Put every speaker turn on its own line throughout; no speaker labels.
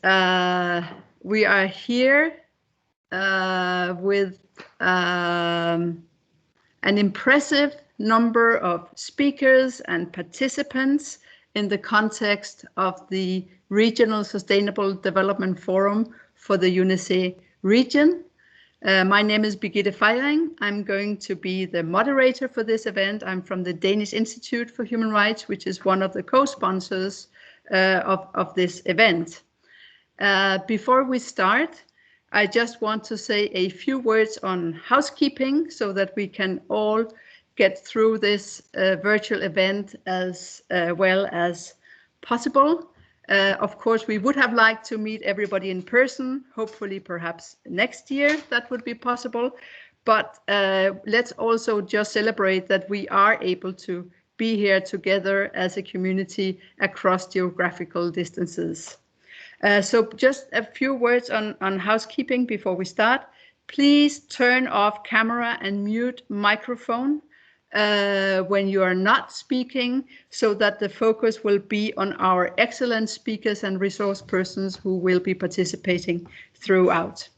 we are here with an impressive number of speakers and participants in the context of the Regional Sustainable Development Forum for the UNECE Region. My name is Birgitte Fejring. I'm going to be the moderator for this event. I'm from the Danish Institute for Human Rights, which is one of the co-sponsors of this event. Before we start, I just want to say a few words on housekeeping so that we can all get through this virtual event as well as possible. Of course, we would have liked to meet everybody in person, hopefully perhaps next year that would be possible. But let's also just celebrate that we are able to be here together as a community across geographical distances. So just a few words on housekeeping before we start. Please turn off camera and mute microphone when you are not speaking, so that the focus will be on our excellent speakers and resource persons who will be participating throughout.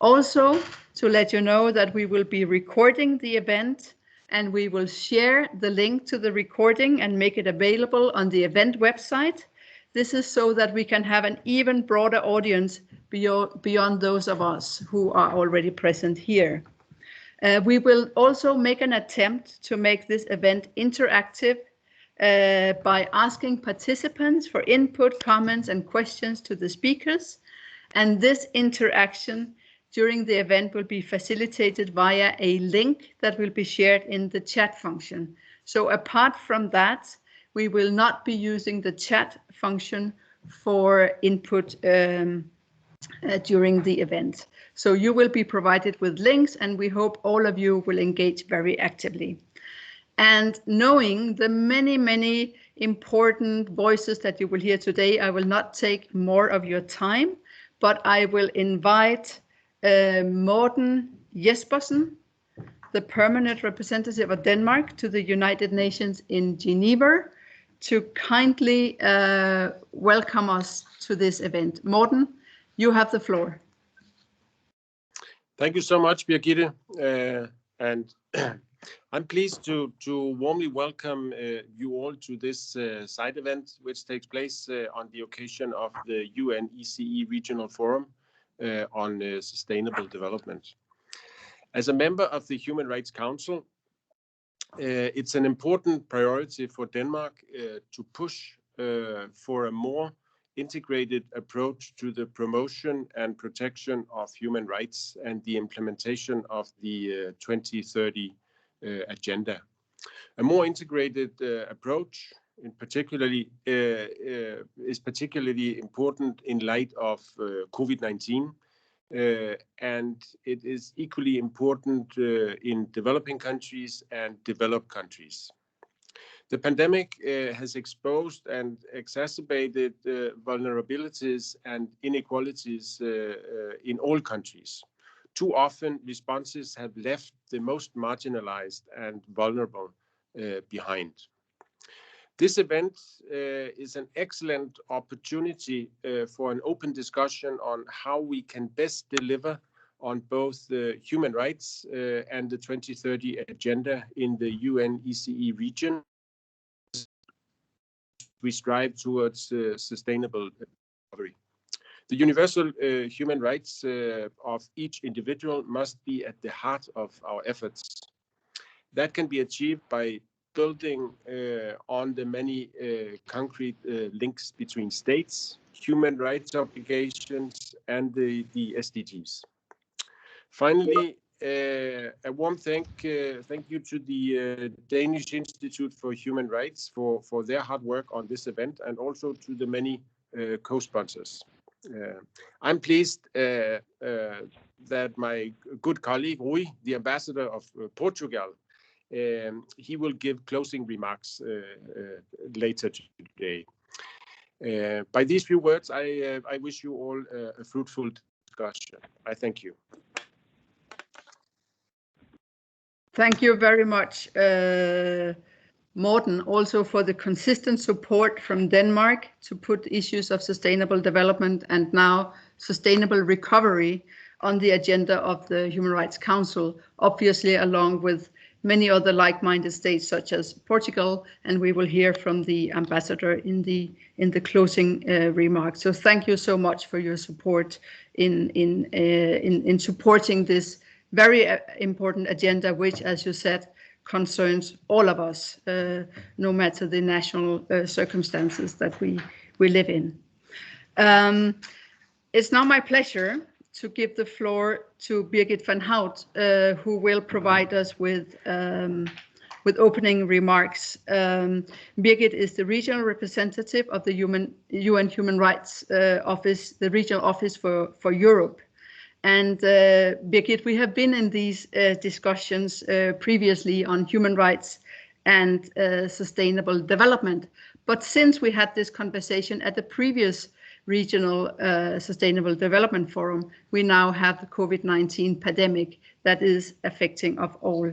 Also, to let you know that we will be recording the event, and we will share the link to the recording and make it available on the event website. This is so that we can have an even broader audience beyond those of us who are already present here. We will also make an attempt to make this event interactive by asking participants for input, comments, and questions to the speakers. And this interaction during the event will be facilitated via a link that will be shared in the chat function. So apart from that, we will not be using the chat function for input during the event. So you will be provided with links, and we hope all of you will engage very actively. And knowing the many, many important voices that you will hear today, I will not take more of your time, but I will invite Morten Jespersen, the permanent representative of Denmark to the United Nations in Geneva, to kindly welcome us to this event. Morten, you have the floor.
Thank you so much, Birgitte. And I'm pleased to warmly welcome you all to this side event, which takes place on the occasion of the UNECE Regional Forum on Sustainable Development. As a member of the Human Rights Council, it's an important priority for Denmark to push for a more integrated approach to the promotion and protection of human rights and the implementation of the 2030 agenda. A more integrated approach is particularly important in light of COVID-19, and it is equally important in developing countries and developed countries. The pandemic has exposed and exacerbated vulnerabilities and inequalities in all countries. Too often, responses have left the most marginalized and vulnerable behind. This event is an excellent opportunity for an open discussion on how we can best deliver on both the human rights and the 2030 agenda in the UNECE region. We strive towards sustainable recovery. The universal human rights of each individual must be at the heart of our efforts. That can be achieved by building on the many concrete links between states, human rights obligations, and the SDGs. Finally, a warm thank you to the Danish Institute for Human Rights for their hard work on this event, and also to the many co-sponsors. I'm pleased that my good colleague, Rui, the ambassador of Portugal, he will give closing remarks later today. By these few words, I wish you all a fruitful discussion. I thank you.
Thank you very much, Morten, also for the consistent support from Denmark to put issues of sustainable development and now sustainable recovery on the agenda of the Human Rights Council, obviously along with many other like-minded states such as Portugal, and we will hear from the ambassador in the closing remarks. So thank you so much for your support in supporting this very important agenda, which, as you said, concerns all of us, no matter the national circumstances that we live in. It's now my pleasure to give the floor to Birgit van Hout, who will provide us with opening remarks. Birgit is the regional representative of the UN Human Rights Office, the regional office for Europe. And Birgit, we have been in these discussions previously on human rights and sustainable development. But since we had this conversation at the previous regional sustainable development forum, we now have the COVID-19 pandemic that is affecting us all.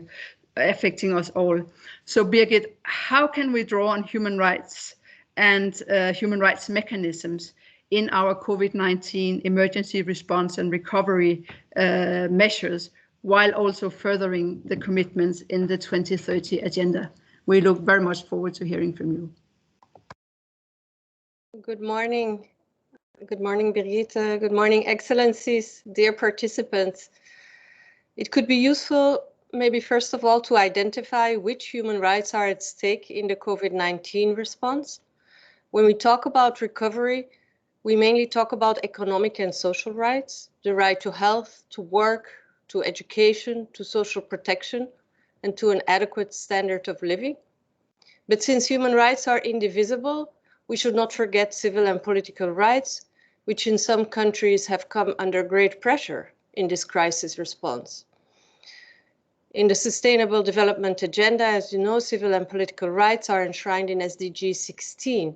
So Birgit, how can we draw on human rights and human rights mechanisms in our COVID-19 emergency response and recovery measures, while also furthering the commitments in the 2030 agenda? We look very much forward to hearing from you.
Good morning. Good morning, Birgitte. Good morning, Excellencies, dear participants. It could be useful, maybe first of all, to identify which human rights are at stake in the COVID-19 response. When we talk about recovery, we mainly talk about economic and social rights, the right to health, to work, to education, to social protection, and to an adequate standard of living. But since human rights are indivisible, we should not forget civil and political rights, which in some countries have come under great pressure in this crisis response. In the Sustainable Development Agenda, as you know, civil and political rights are enshrined in SDG 16.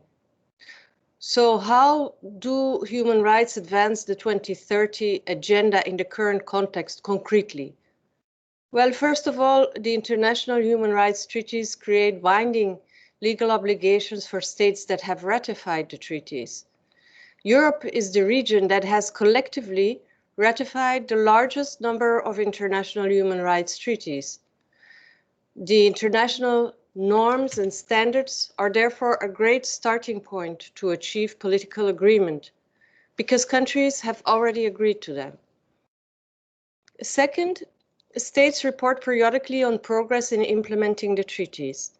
So how do human rights advance the 2030 agenda in the current context concretely? Well, first of all, the international human rights treaties create binding legal obligations for states that have ratified the treaties. Europe is the region that has collectively ratified the largest number of international human rights treaties. The international norms and standards are therefore a great starting point to achieve political agreement, because countries have already agreed to them. Second, states report periodically on progress in implementing the treaties.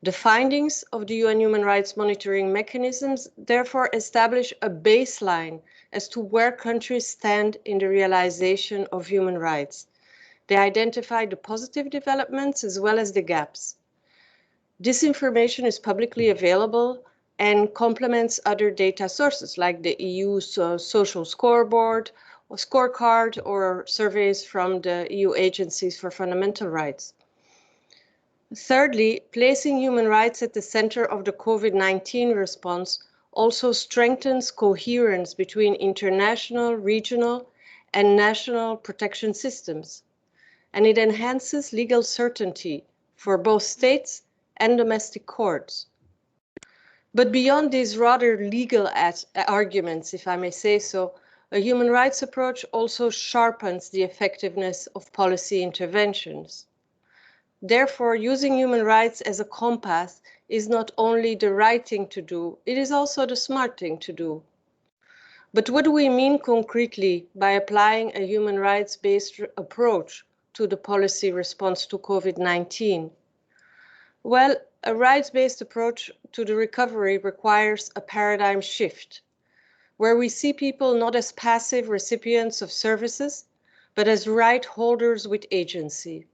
The findings of the UN Human Rights Monitoring Mechanisms therefore establish a baseline as to where countries stand in the realization of human rights. They identify the positive developments as well as the gaps. This information is publicly available and complements other data sources like the EU's social scoreboard or scorecard or surveys from the EU agencies for fundamental rights. Thirdly, placing human rights at the center of the COVID-19 response also strengthens coherence between international, regional, and national protection systems, and it enhances legal certainty for both states and domestic courts. But beyond these rather legal arguments, if I may say so, a human rights approach also sharpens the effectiveness of policy interventions. Therefore, using human rights as a compass is not only the right thing to do, it is also the smart thing to do. But what do we mean concretely by applying a human rights-based approach to the policy response to COVID-19? Well, a rights-based approach to the recovery requires a paradigm shift, where we see people not as passive recipients of services, but as right holders with agency.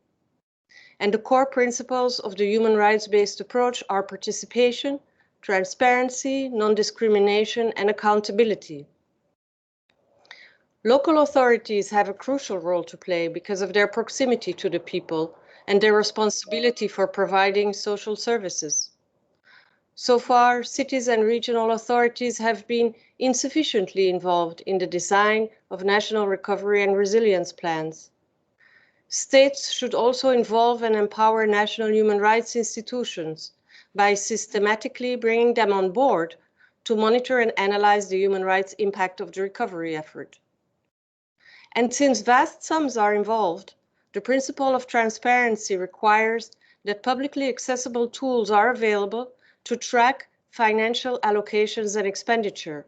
And the core principles of the human rights-based approach are participation, transparency, non-discrimination, and accountability. Local authorities have a crucial role to play because of their proximity to the people and their responsibility for providing social services. So far, cities and regional authorities have been insufficiently involved in the design of national recovery and resilience plans. States should also involve and empower national human rights institutions by systematically bringing them on board to monitor and analyze the human rights impact of the recovery effort. And since vast sums are involved, the principle of transparency requires that publicly accessible tools are available to track financial allocations and expenditure.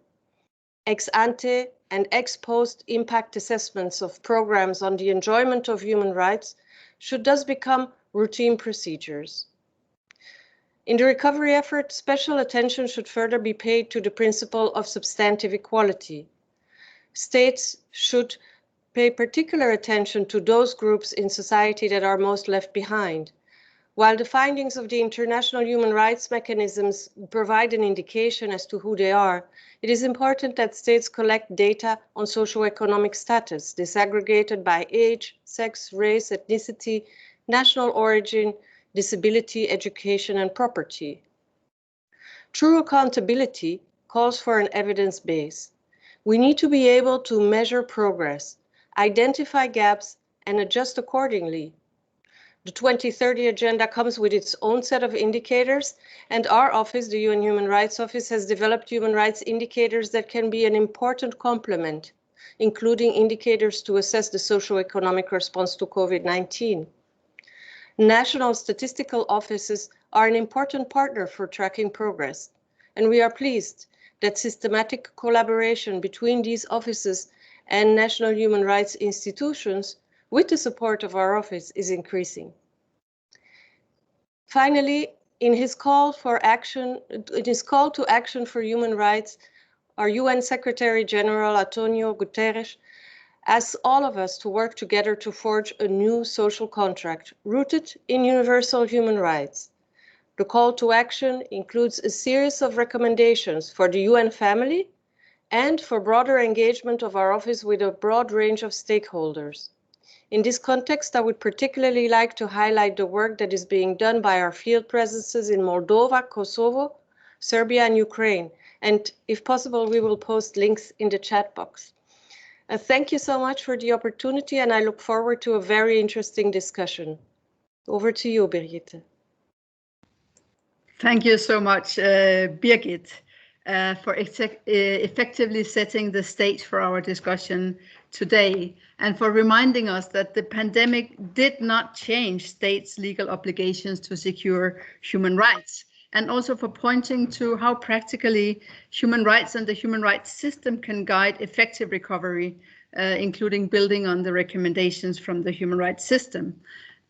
Ex ante and ex post impact assessments of programs on the enjoyment of human rights should thus become routine procedures. In the recovery effort, special attention should further be paid to the principle of substantive equality. States should pay particular attention to those groups in society that are most left behind. While the findings of the international human rights mechanisms provide an indication as to who they are, it is important that states collect data on socioeconomic status, disaggregated by age, sex, race, ethnicity, national origin, disability, education, and property. True accountability calls for an evidence base. We need to be able to measure progress, identify gaps, and adjust accordingly. The 2030 Agenda comes with its own set of indicators, and our office, the UN Human Rights Office, has developed human rights indicators that can be an important complement, including indicators to assess the socio-economic response to COVID-19. National statistical offices are an important partner for tracking progress, and we are pleased that systematic collaboration between these offices and national human rights institutions, with the support of our office, is increasing. Finally, in his call to action for human rights, our UN Secretary General Antonio Guterres asks all of us to work together to forge a new social contract rooted in universal human rights. The call to action includes a series of recommendations for the UN family and for broader engagement of our office with a broad range of stakeholders. In this context, I would particularly like to highlight the work that is being done by our field presences in Moldova, Kosovo, Serbia, and Ukraine. And if possible, we will post links in the chat box. Thank you so much for the opportunity, and I look forward to a very interesting discussion. Over to you, Brigitte.
Thank you so much, Birgit, for effectively setting the stage for our discussion today, and for reminding us that the pandemic did not change states' legal obligations to secure human rights, and also for pointing to how practically human rights and the human rights system can guide effective recovery, including building on the recommendations from the human rights system.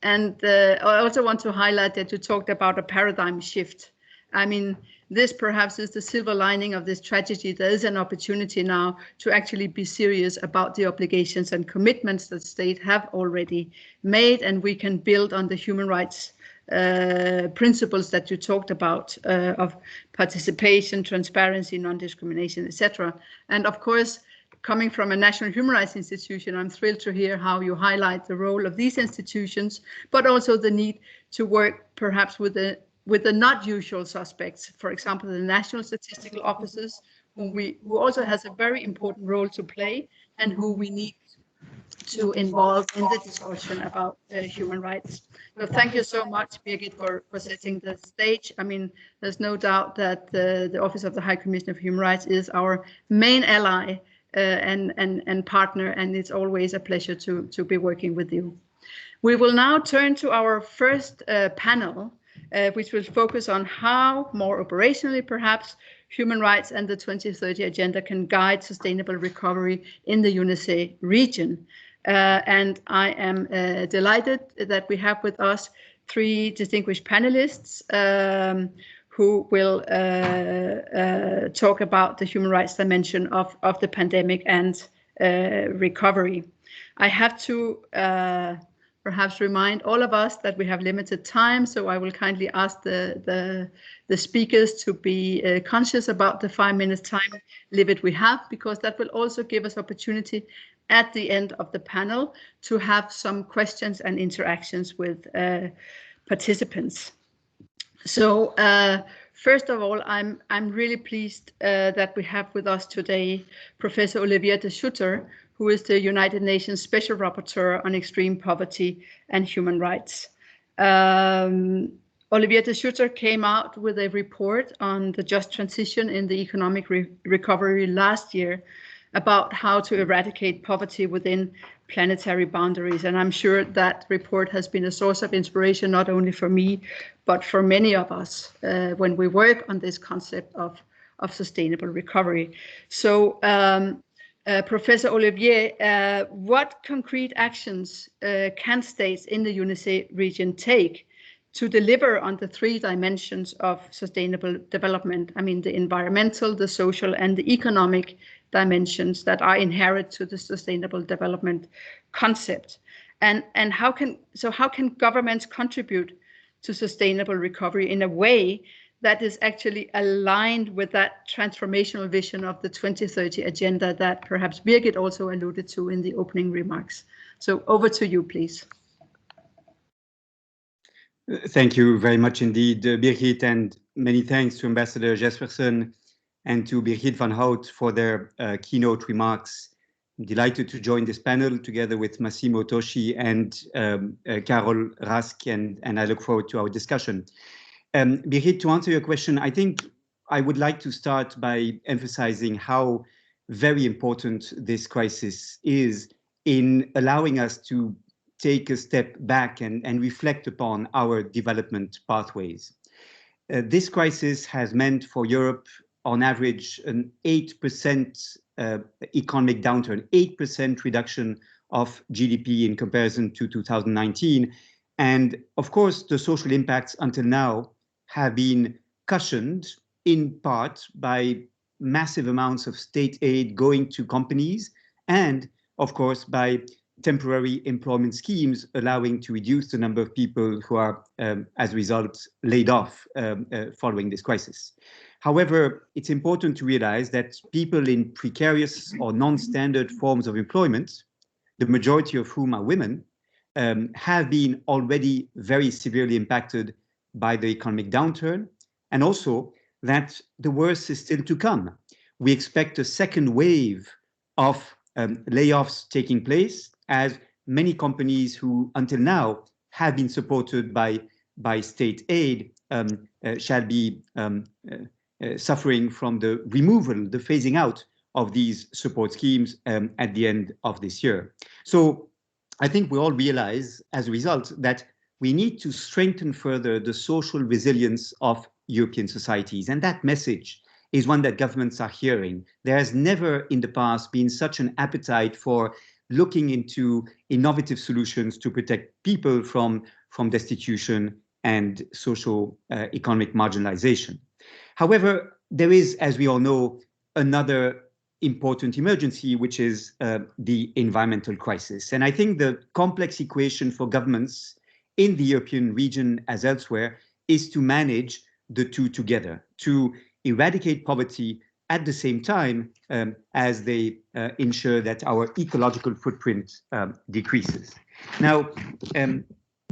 And I also want to highlight that you talked about a paradigm shift. I mean, this perhaps is the silver lining of this tragedy. There is an opportunity now to actually be serious about the obligations and commitments that states have already made, and we can build on the human rights principles that you talked about of participation, transparency, non-discrimination, etc. And of course, coming from a national human rights institution, I'm thrilled to hear how you highlight the role of these institutions, but also the need to work perhaps with the not usual suspects, for example, the national statistical offices, who also has a very important role to play, and who we need to involve in the discussion about human rights. So thank you so much, Birgit, for setting the stage. I mean, there's no doubt that the Office of the High Commissioner for Human Rights is our main ally and partner, and it's always a pleasure to be working with you. We will now turn to our first panel, which will focus on how, more operationally perhaps, human rights and the 2030 Agenda can guide sustainable recovery in the UNECE region. And I am delighted that we have with us three distinguished panelists who will talk about the human rights dimension of the pandemic and recovery. I have to perhaps remind all of us that we have limited time, so I will kindly ask the speakers to be conscious about the 5 minutes time limit we have, because that will also give us opportunity at the end of the panel to have some questions and interactions with participants. So first of all, I'm really pleased that we have with us today Professor Olivier de Schutter, who is the United Nations Special Rapporteur on Extreme Poverty and Human Rights. Olivier de Schutter came out with a report on the just transition in the economic recovery last year about how to eradicate poverty within planetary boundaries. And I'm sure that report has been a source of inspiration, not only for me, but for many of us when we work on this concept of sustainable recovery. So Professor Olivier, what concrete actions can states in the UNECE region take to deliver on the 3 dimensions of sustainable development? I mean, the environmental, the social, and the economic dimensions that are inherent to the sustainable development concept. And how can governments contribute to sustainable recovery in a way that is actually aligned with that transformational vision of the 2030 agenda that perhaps Birgit also alluded to in the opening remarks? So over to you, please.
Thank you very much indeed, Birgit, and many thanks to Ambassador Jespersen and to Birgit van Hout for their keynote remarks. I'm delighted to join this panel together with Massimo Toshi and Carol Rask, and I look forward to our discussion. Birgit, to answer your question, I think I would like to start by emphasizing how very important this crisis is in allowing us to take a step back and reflect upon our development pathways. This crisis has meant for Europe, on average, an 8% economic downturn, 8% reduction of GDP in comparison to 2019. And of course, the social impacts until now have been cushioned in part by massive amounts of state aid going to companies and, of course, by temporary employment schemes allowing to reduce the number of people who are, as a result, laid off following this crisis. However, it's important to realize that people in precarious or non-standard forms of employment, the majority of whom are women, have been already very severely impacted by the economic downturn, and also that the worst is still to come. We expect a second wave of layoffs taking place, as many companies who until now have been supported by state aid shall be suffering from the removal, the phasing out of these support schemes at the end of this year. So I think we all realize as a result that we need to strengthen further the social resilience of European societies. And that message is one that governments are hearing. There has never in the past been such an appetite for looking into innovative solutions to protect people from destitution and social economic marginalization. However, there is, as we all know, another important emergency, which is the environmental crisis. And I think the complex equation for governments in the European region as elsewhere is to manage the two together, to eradicate poverty at the same time as they ensure that our ecological footprint decreases. Now,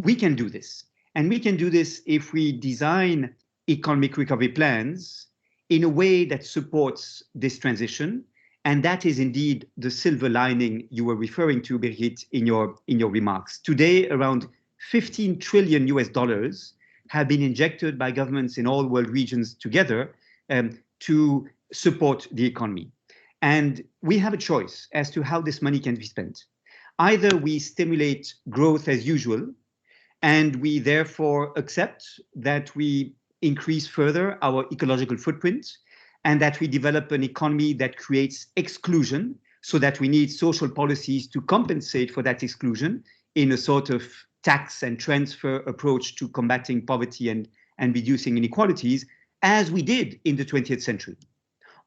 we can do this. And we can do this if we design economic recovery plans in a way that supports this transition. And that is indeed the silver lining you were referring to, Birgit, in your remarks. Today, around $15 trillion have been injected by governments in all world regions together to support the economy. And we have a choice as to how this money can be spent. Either we stimulate growth as usual, and we therefore accept that we increase further our ecological footprint, and that we develop an economy that creates exclusion, so that we need social policies to compensate for that exclusion in a sort of tax and transfer approach to combating poverty and reducing inequalities, as we did in the 20th century.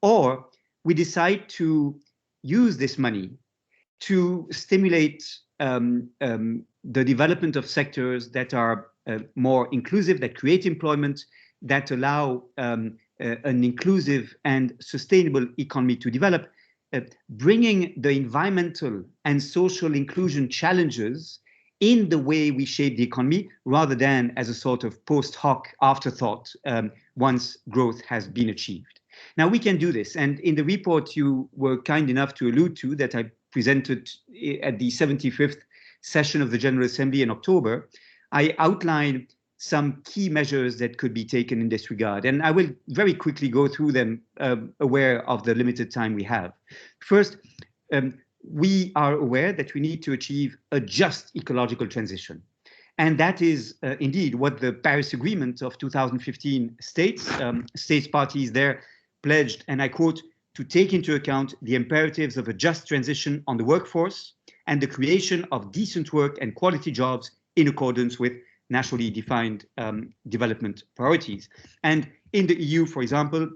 Or we decide to use this money to stimulate the development of sectors that are more inclusive, that create employment, that allow an inclusive and sustainable economy to develop, bringing the environmental and social inclusion challenges in the way we shape the economy, rather than as a sort of post hoc afterthought once growth has been achieved. Now, we can do this. And in the report you were kind enough to allude to, that I presented at the 75th session of the General Assembly in October, I outline some key measures that could be taken in this regard. And I will very quickly go through them, aware of the limited time we have. First, we are aware that we need to achieve a just ecological transition. And that is indeed what the Paris Agreement of 2015 states. States parties there pledged, and I quote, to take into account the imperatives of a just transition on the workforce and the creation of decent work and quality jobs in accordance with nationally defined development priorities. And in the EU, for example,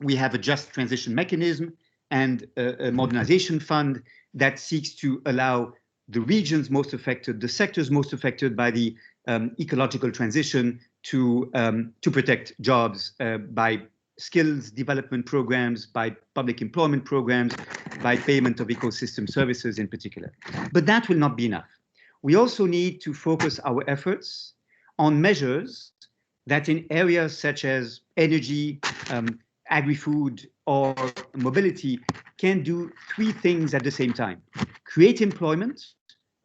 we have a just transition mechanism and a modernization fund that seeks to allow the regions most affected, the sectors most affected by the ecological transition to protect jobs by skills development programs, by public employment programs, by payment of ecosystem services in particular. But that will not be enough. We also need to focus our efforts on measures that in areas such as energy, agri-food, or mobility can do three things at the same time. Create employment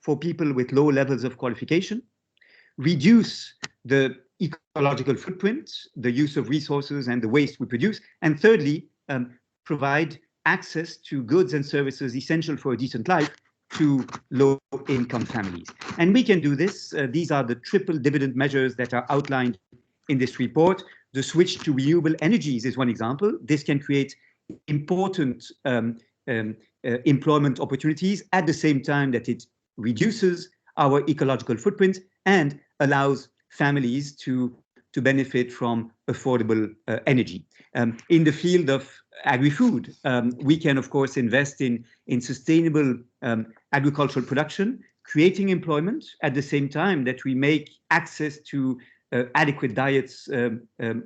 for people with low levels of qualification, reduce the ecological footprint, the use of resources and the waste we produce, and thirdly, provide access to goods and services essential for a decent life to low-income families. And we can do this. These are the triple dividend measures that are outlined in this report. The switch to renewable energies is one example. This can create important employment opportunities at the same time that it reduces our ecological footprint and allows families to benefit from affordable energy. In the field of agri-food, we can, of course, invest in sustainable agricultural production, creating employment at the same time that we make access to adequate diets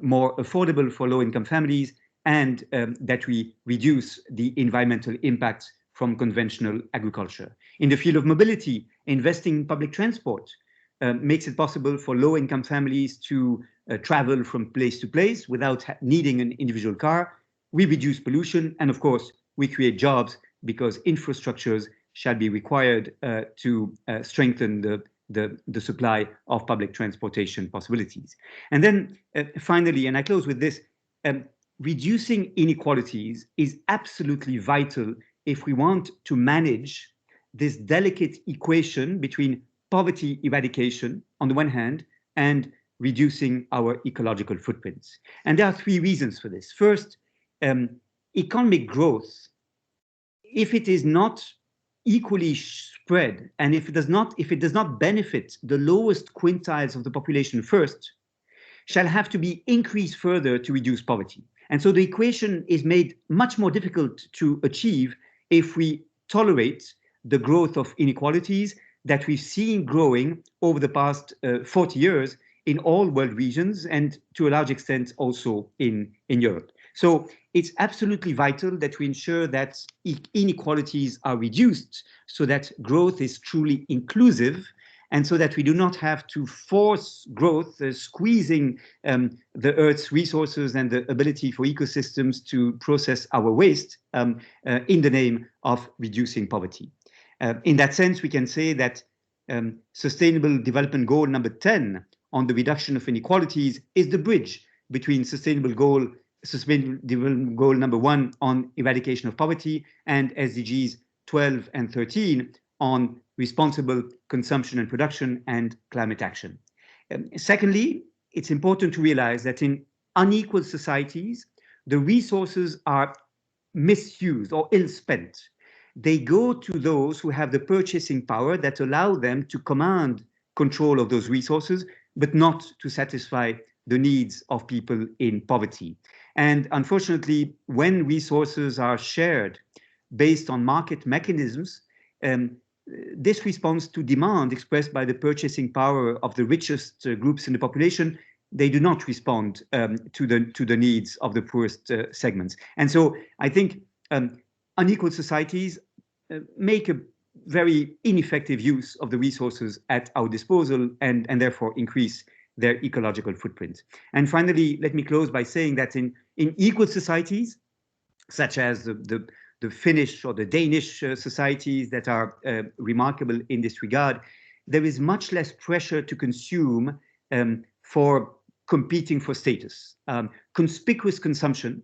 more affordable for low-income families, and that we reduce the environmental impact from conventional agriculture. In the field of mobility, investing in public transport makes it possible for low-income families to travel from place to place without needing an individual car. We reduce pollution, and of course, we create jobs because infrastructures shall be required to strengthen the supply of public transportation possibilities. And then finally, and I close with this, reducing inequalities is absolutely vital if we want to manage this delicate equation between poverty eradication on the one hand and reducing our ecological footprints. And there are three reasons for this. First, economic growth, if it is not equally spread and if it does not benefit the lowest quintiles of the population first, shall have to be increased further to reduce poverty. And so the equation is made much more difficult to achieve if we tolerate the growth of inequalities that we've seen growing over the past 40 years in all world regions and to a large extent also in Europe. So it's absolutely vital that we ensure that inequalities are reduced so that growth is truly inclusive and so that we do not have to force growth, squeezing the Earth's resources and the ability for ecosystems to process our waste in the name of reducing poverty. In that sense, we can say that Sustainable Development Goal number 10 on the reduction of inequalities is the bridge between Sustainable Development Goal number 1 on eradication of poverty and SDGs 12 and 13 on responsible consumption and production and climate action. Secondly, it's important to realize that in unequal societies, the resources are misused or ill-spent. They go to those who have the purchasing power that allow them to command control of those resources, but not to satisfy the needs of people in poverty. And unfortunately, when resources are shared based on market mechanisms, this responds to demand expressed by the purchasing power of the richest groups in the population. They do not respond to the needs of the poorest segments. And so I think unequal societies make a very ineffective use of the resources at our disposal and therefore increase their ecological footprint. And finally, let me close by saying that in equal societies, such as the Finnish or the Danish societies that are remarkable in this regard, there is much less pressure to consume for competing for status. Conspicuous consumption,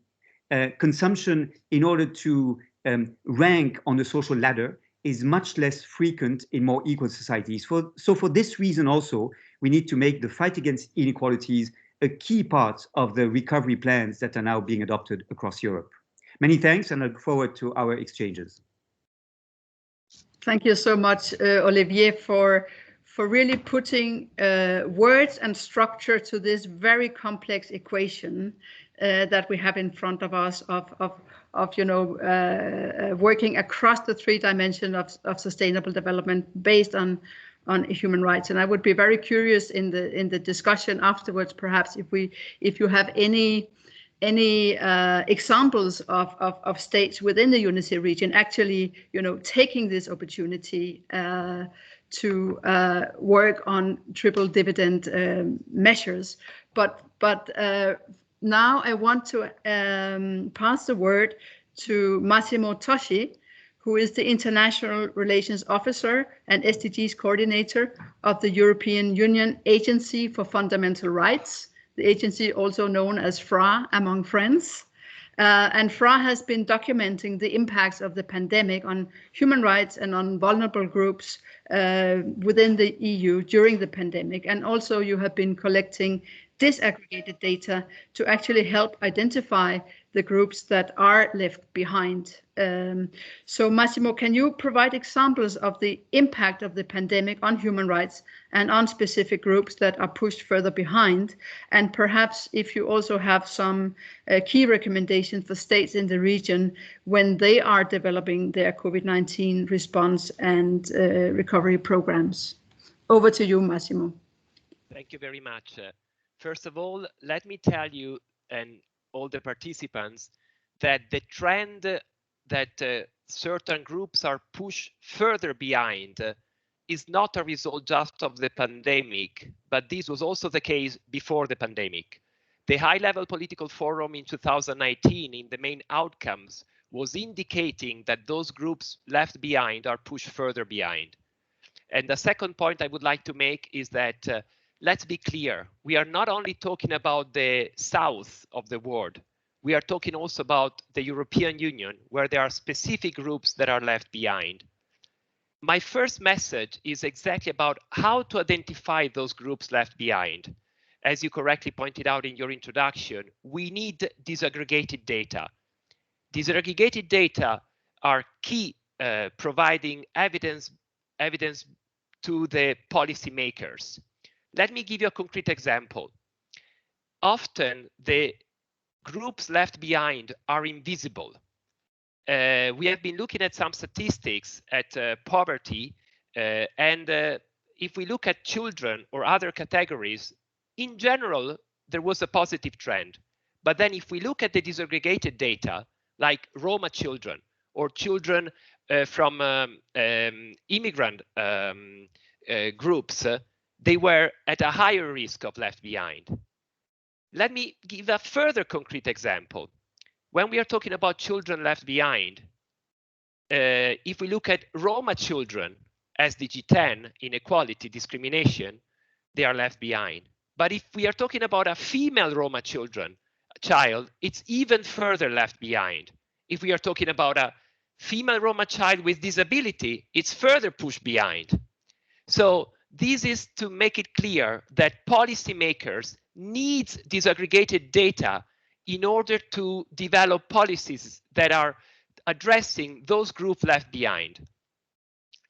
consumption in order to rank on the social ladder is much less frequent in more equal societies. So for this reason also, we need to make the fight against inequalities a key part of the recovery plans that are now being adopted across Europe. Many thanks, and I look forward to our exchanges.
Thank you so much, Olivier, for really putting words and structure to this very complex equation that we have in front of us of working across the 3 dimensions of sustainable development based on human rights. And I would be very curious in the discussion afterwards, perhaps if you have any examples of states within the UNECE region actually, taking this opportunity to work on triple dividend measures. But now I want to pass the word to Massimo Toshi, who is the International Relations Officer and SDGs Coordinator of the European Union Agency for Fundamental Rights, the agency also known as FRA among friends. And FRA has been documenting the impacts of the pandemic on human rights and on vulnerable groups within the EU during the pandemic. And also you have been collecting disaggregated data to actually help identify the groups that are left behind. So Massimo, can you provide examples of the impact of the pandemic on human rights and on specific groups that are pushed further behind? And perhaps if you also have some key recommendations for states in the region when they are developing their COVID-19 response and recovery programs. Over to you, Massimo.
Thank you very much. First of all, let me tell you and all the participants that the trend that certain groups are pushed further behind is not a result just of the pandemic, but this was also the case before the pandemic. The high-level political forum in 2019 in the main outcomes was indicating that those groups left behind are pushed further behind. And the second point I would like to make is that let's be clear, we are not only talking about the south of the world, we are talking also about the European Union, where there are specific groups that are left behind. My first message is exactly about how to identify those groups left behind. As you correctly pointed out in your introduction, we need disaggregated data. Disaggregated data are key, providing evidence to the policymakers. Let me give you a concrete example. Often the groups left behind are invisible. We have been looking at some statistics at poverty, and if we look at children or other categories, in general, there was a positive trend. But then if we look at the disaggregated data, like Roma children or children from immigrant groups, they were at a higher risk of left behind. Let me give a further concrete example. When we are talking about children left behind, if we look at Roma children, SDG 10, inequality, discrimination, they are left behind. But if we are talking about a female Roma child, it's even further left behind. If we are talking about a female Roma child with disability, it's further pushed behind. So this is to make it clear that policymakers need disaggregated data in order to develop policies that are addressing those groups left behind.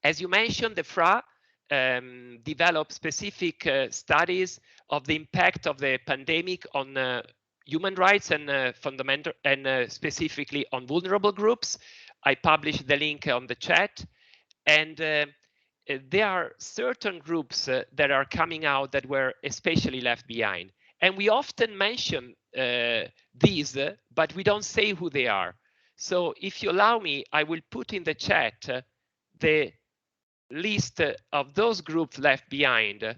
As you mentioned, the FRA developed specific studies of the impact of the pandemic on human rights and fundamental and specifically on vulnerable groups. I published the link on the chat, and there are certain groups that are coming out that were especially left behind. And we often mention these, but we don't say who they are. So if you allow me, I will put in the chat the list of those groups left behind.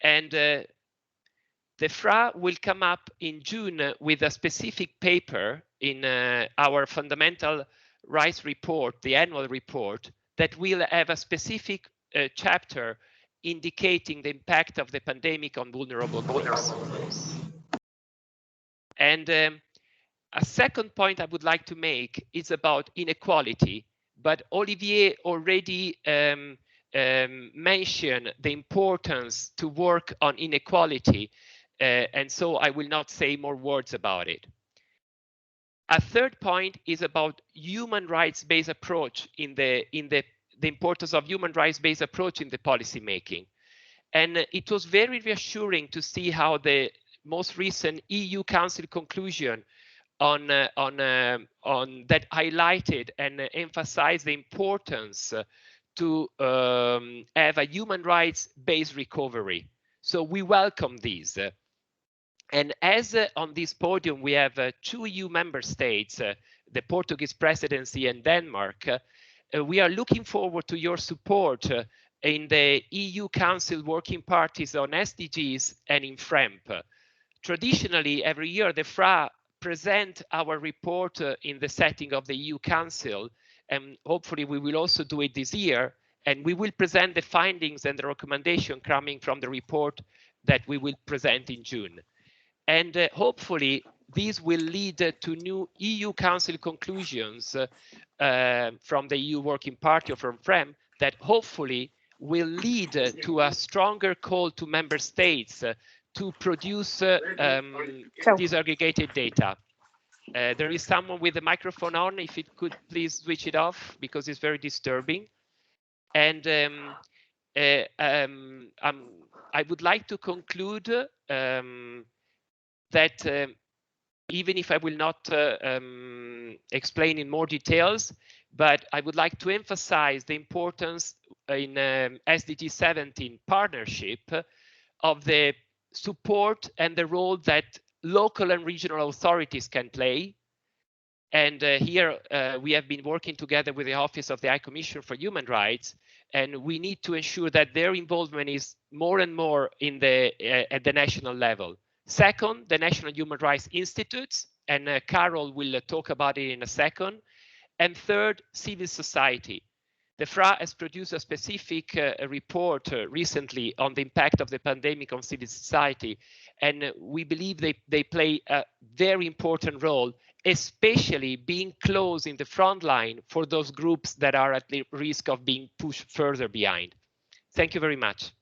And the FRA will come up in June with a specific paper in our fundamental rights report, the annual report, that will have a specific chapter indicating the impact of the pandemic on vulnerable groups. And a second point I would like to make is about inequality, but Olivier already mentioned the importance to work on inequality, and so I will not say more words about it. A third point is about human rights-based approach in the importance of human rights-based approach in the policy making. And it was very reassuring to see how the most recent EU Council conclusion on that highlighted and emphasized the importance to have a human rights-based recovery. So we welcome these. And as on this podium, we have 2 EU member states, the Portuguese presidency and Denmark, we are looking forward to your support in the EU Council working parties on SDGs and in FREMP. Traditionally, every year, the FRA present our report in the setting of the EU Council, and hopefully we will also do it this year, and we will present the findings and the recommendation coming from the report that we will present in June. And hopefully these will lead to new EU Council conclusions from the EU Working Party or from FREM that hopefully will lead to a stronger call to member states to produce disaggregated data. There is someone with the microphone on, if it could please switch it off because it's very disturbing. And I would like to conclude that even if I will not explain in more details, but I would like to emphasize the importance in SDG 17 partnership of the support and the role that local and regional authorities can play. And here we have been working together with the Office of the High Commissioner for Human Rights, and we need to ensure that their involvement is more and more in at the national level. Second, the National Human Rights Institutes, and Carol will talk about it in a second. And third, civil society. The FRA has produced a specific report recently on the impact of the pandemic on civil society, and we believe they play a very important role, especially being close in the front line for those groups that are at the risk of being pushed further behind. Thank you very much.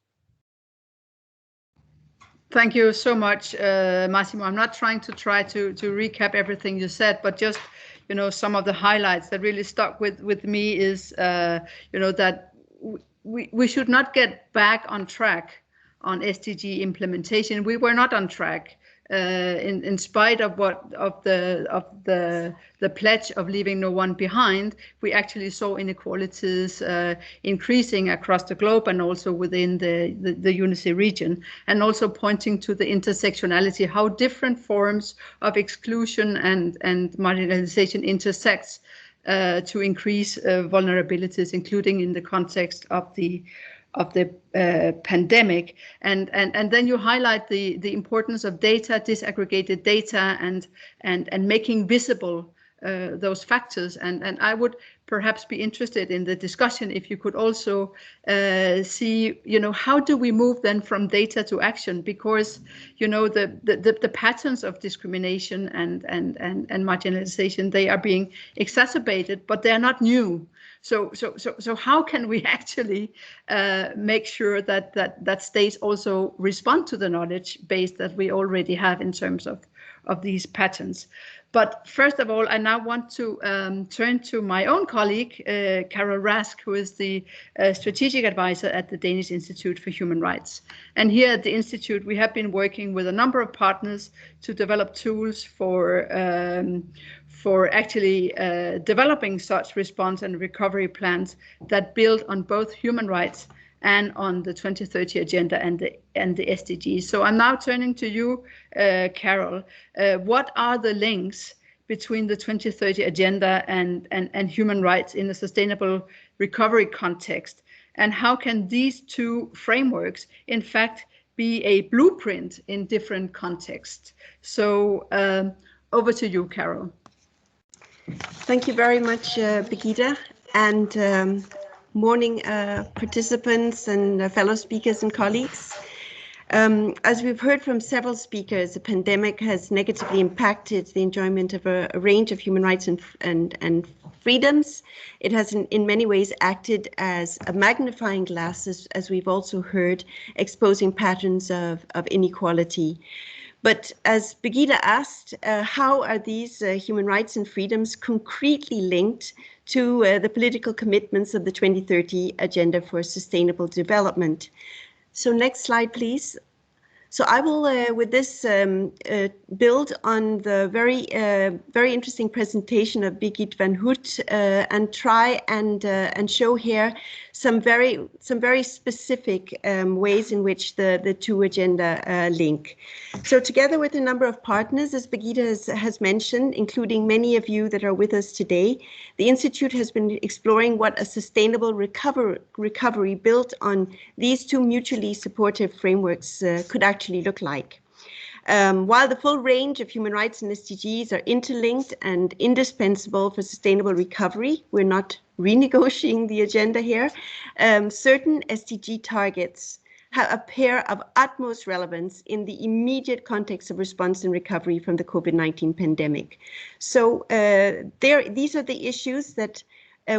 Thank you so much, Massimo. I'm not trying to recap everything you said, but just, you know, some of the highlights that really stuck with me is, you know, that we should not get back on track on SDG implementation. We were not on track. In spite of the pledge of leaving no one behind, we actually saw inequalities increasing across the globe and also within the UNECE region, and also pointing to the intersectionality, how different forms of exclusion and marginalization intersects to increase vulnerabilities, including in the context of the pandemic, and then you highlight the importance of data, disaggregated data, and making visible those factors. And I would perhaps be interested in the discussion if you could also see, you know, how do we move then from data to action? Because, you know, the patterns of discrimination and marginalization, they are being exacerbated, but they are not new. So how can we actually make sure that states also respond to the knowledge base that we already have in terms of these patterns? But first of all, I now want to turn to my own colleague, Carol Rask, who is the strategic advisor at the Danish Institute for Human Rights. And here at the Institute, we have been working with a number of partners to develop tools for actually developing such response and recovery plans that build on both human rights and on the 2030 agenda and the SDGs. So I'm now turning to you, Carol. What are the links between the 2030 agenda and human rights in a sustainable recovery context? And how can these two frameworks, in fact, be a blueprint in different contexts? So over to you, Carol.
Thank you very much, Birgitte. And morning, participants and fellow speakers and colleagues. As we've heard from several speakers, the pandemic has negatively impacted the enjoyment of a range of human rights and freedoms. It has in many ways acted as a magnifying glass, as we've also heard, exposing patterns of inequality. But as Birgitte asked, how are these human rights and freedoms concretely linked to the political commitments of the 2030 Agenda for Sustainable Development? So next slide, please. So I will, with this, build on the very interesting presentation of Birgit van Hout and try and show here some very specific ways in which the two agenda link. So together with a number of partners, as Birgitte has mentioned, including many of you that are with us today, the Institute has been exploring what a sustainable recovery built on these two mutually supportive frameworks could actually look like. While the full range of human rights and SDGs are interlinked and indispensable for sustainable recovery, we're not renegotiating the agenda here, certain SDG targets appear of utmost relevance in the immediate context of response and recovery from the COVID-19 pandemic. So these are the issues that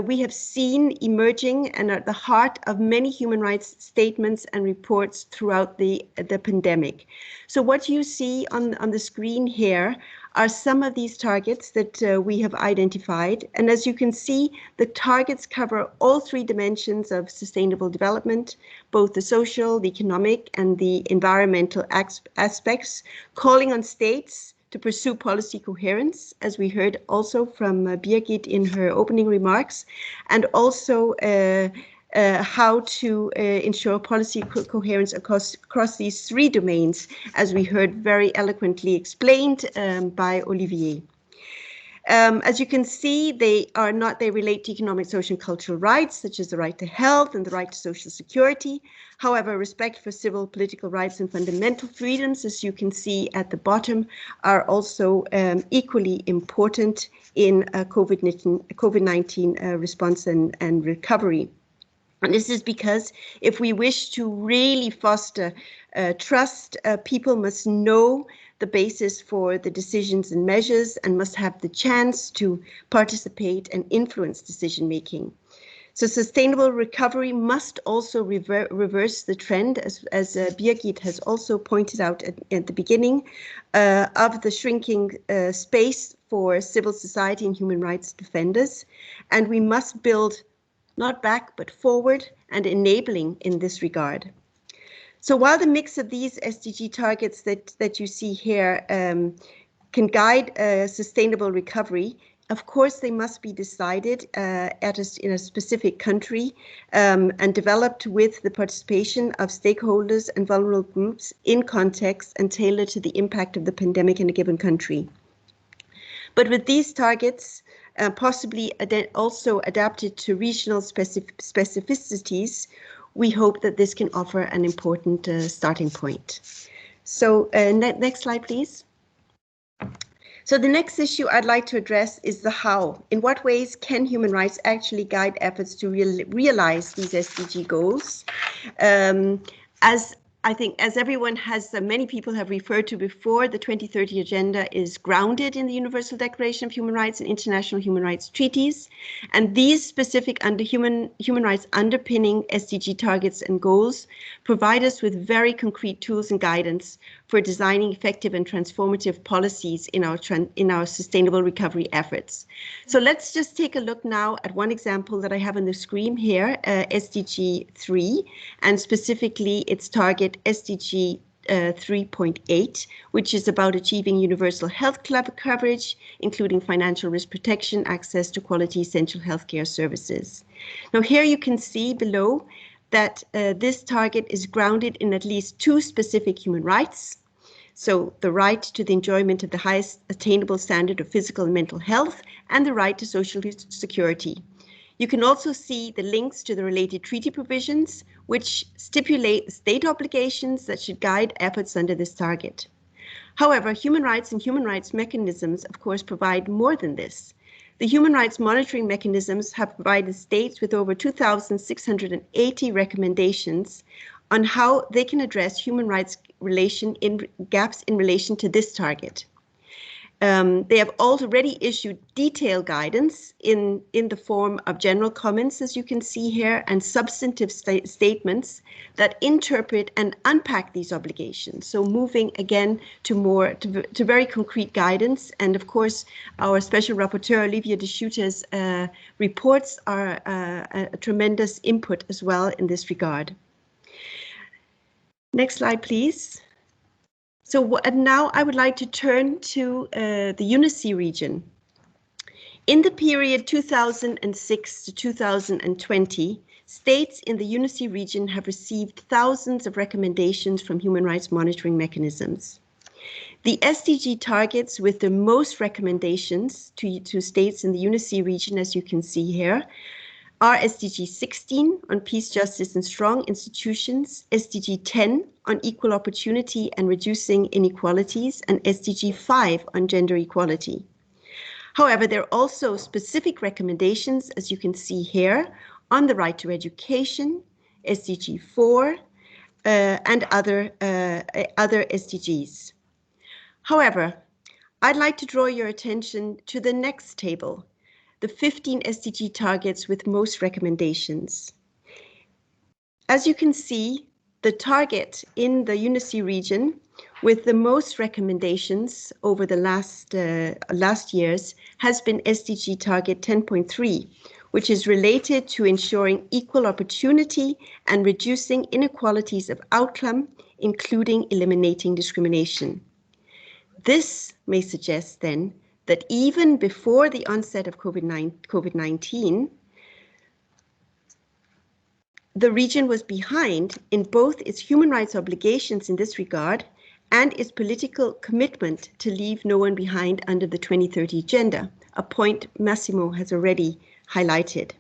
we have seen emerging and at the heart of many human rights statements and reports throughout the pandemic. So what you see on the screen here are some of these targets that we have identified. And as you can see, the targets cover all three dimensions of sustainable development, both the social, the economic, and the environmental aspects, calling on states to pursue policy coherence, as we heard also from Birgit in her opening remarks, and also how to ensure policy coherence across these three domains, as we heard very eloquently explained by Olivier. As you can see, they relate to economic, social, and cultural rights, such as the right to health and the right to social security. However, respect for civil, political rights and fundamental freedoms, as you can see at the bottom, are also equally important in COVID-19 response and recovery. And this is because if we wish to really foster trust, people must know the basis for the decisions and measures and must have the chance to participate and influence decision making. So sustainable recovery must also reverse the trend, as Birgit has also pointed out at the beginning, of the shrinking space for civil society and human rights defenders. And we must build not back, but forward and enabling in this regard. So while the mix of these SDG targets that you see here can guide sustainable recovery, of course, they must be decided in a specific country and developed with the participation of stakeholders and vulnerable groups in context and tailored to the impact of the pandemic in a given country. But with these targets, possibly also adapted to regional specificities, we hope that this can offer an important starting point. So next slide, please. So the next issue I'd like to address is the how. In what ways can human rights actually guide efforts to realize these SDG goals? As everyone has, many people have referred to before, the 2030 Agenda is grounded in the Universal Declaration of Human Rights and international human rights treaties. And these specific human rights underpinning SDG targets and goals provide us with very concrete tools and guidance for designing effective and transformative policies in our sustainable recovery efforts. So let's just take a look now at one example that I have on the screen here, SDG 3, and specifically its target SDG 3.8, which is about achieving universal health coverage, including financial risk protection, access to quality essential healthcare services. Now here you can see below that this target is grounded in at least two specific human rights. So the right to the enjoyment of the highest attainable standard of physical and mental health and the right to social security. You can also see the links to the related treaty provisions, which stipulate state obligations that should guide efforts under this target. However, human rights and human rights mechanisms, of course, provide more than this. The human rights monitoring mechanisms have provided states with over 2,680 recommendations on how they can address human rights gaps in relation to this target. They have already issued detailed guidance in the form of general comments, as you can see here, and substantive statements that interpret and unpack these obligations. So moving again to very concrete guidance. And of course, our special rapporteur, Olivia de Schuter's reports are a tremendous input as well in this regard. Next slide, please. So now I would like to turn to the UNECE region. In the period 2006 to 2020, states in the UNECE region have received thousands of recommendations from human rights monitoring mechanisms. The SDG targets with the most recommendations to states in the UNECE region, as you can see here, are SDG 16 on peace, justice and strong institutions, SDG 10 on equal opportunity and reducing inequalities, and SDG 5 on gender equality. However, there are also specific recommendations, as you can see here, on the right to education, SDG 4, and other SDGs. However, I'd like to draw your attention to the next table, the 15 SDG targets with most recommendations. As you can see, the target in the UNECE region with the most recommendations over the last years has been SDG target 10.3, which is related to ensuring equal opportunity and reducing inequalities of outcome, including eliminating discrimination. This may suggest then that even before the onset of COVID-19, the region was behind in both its human rights obligations in this regard and its political commitment to leave no one behind under the 2030 agenda, a point Massimo has already highlighted.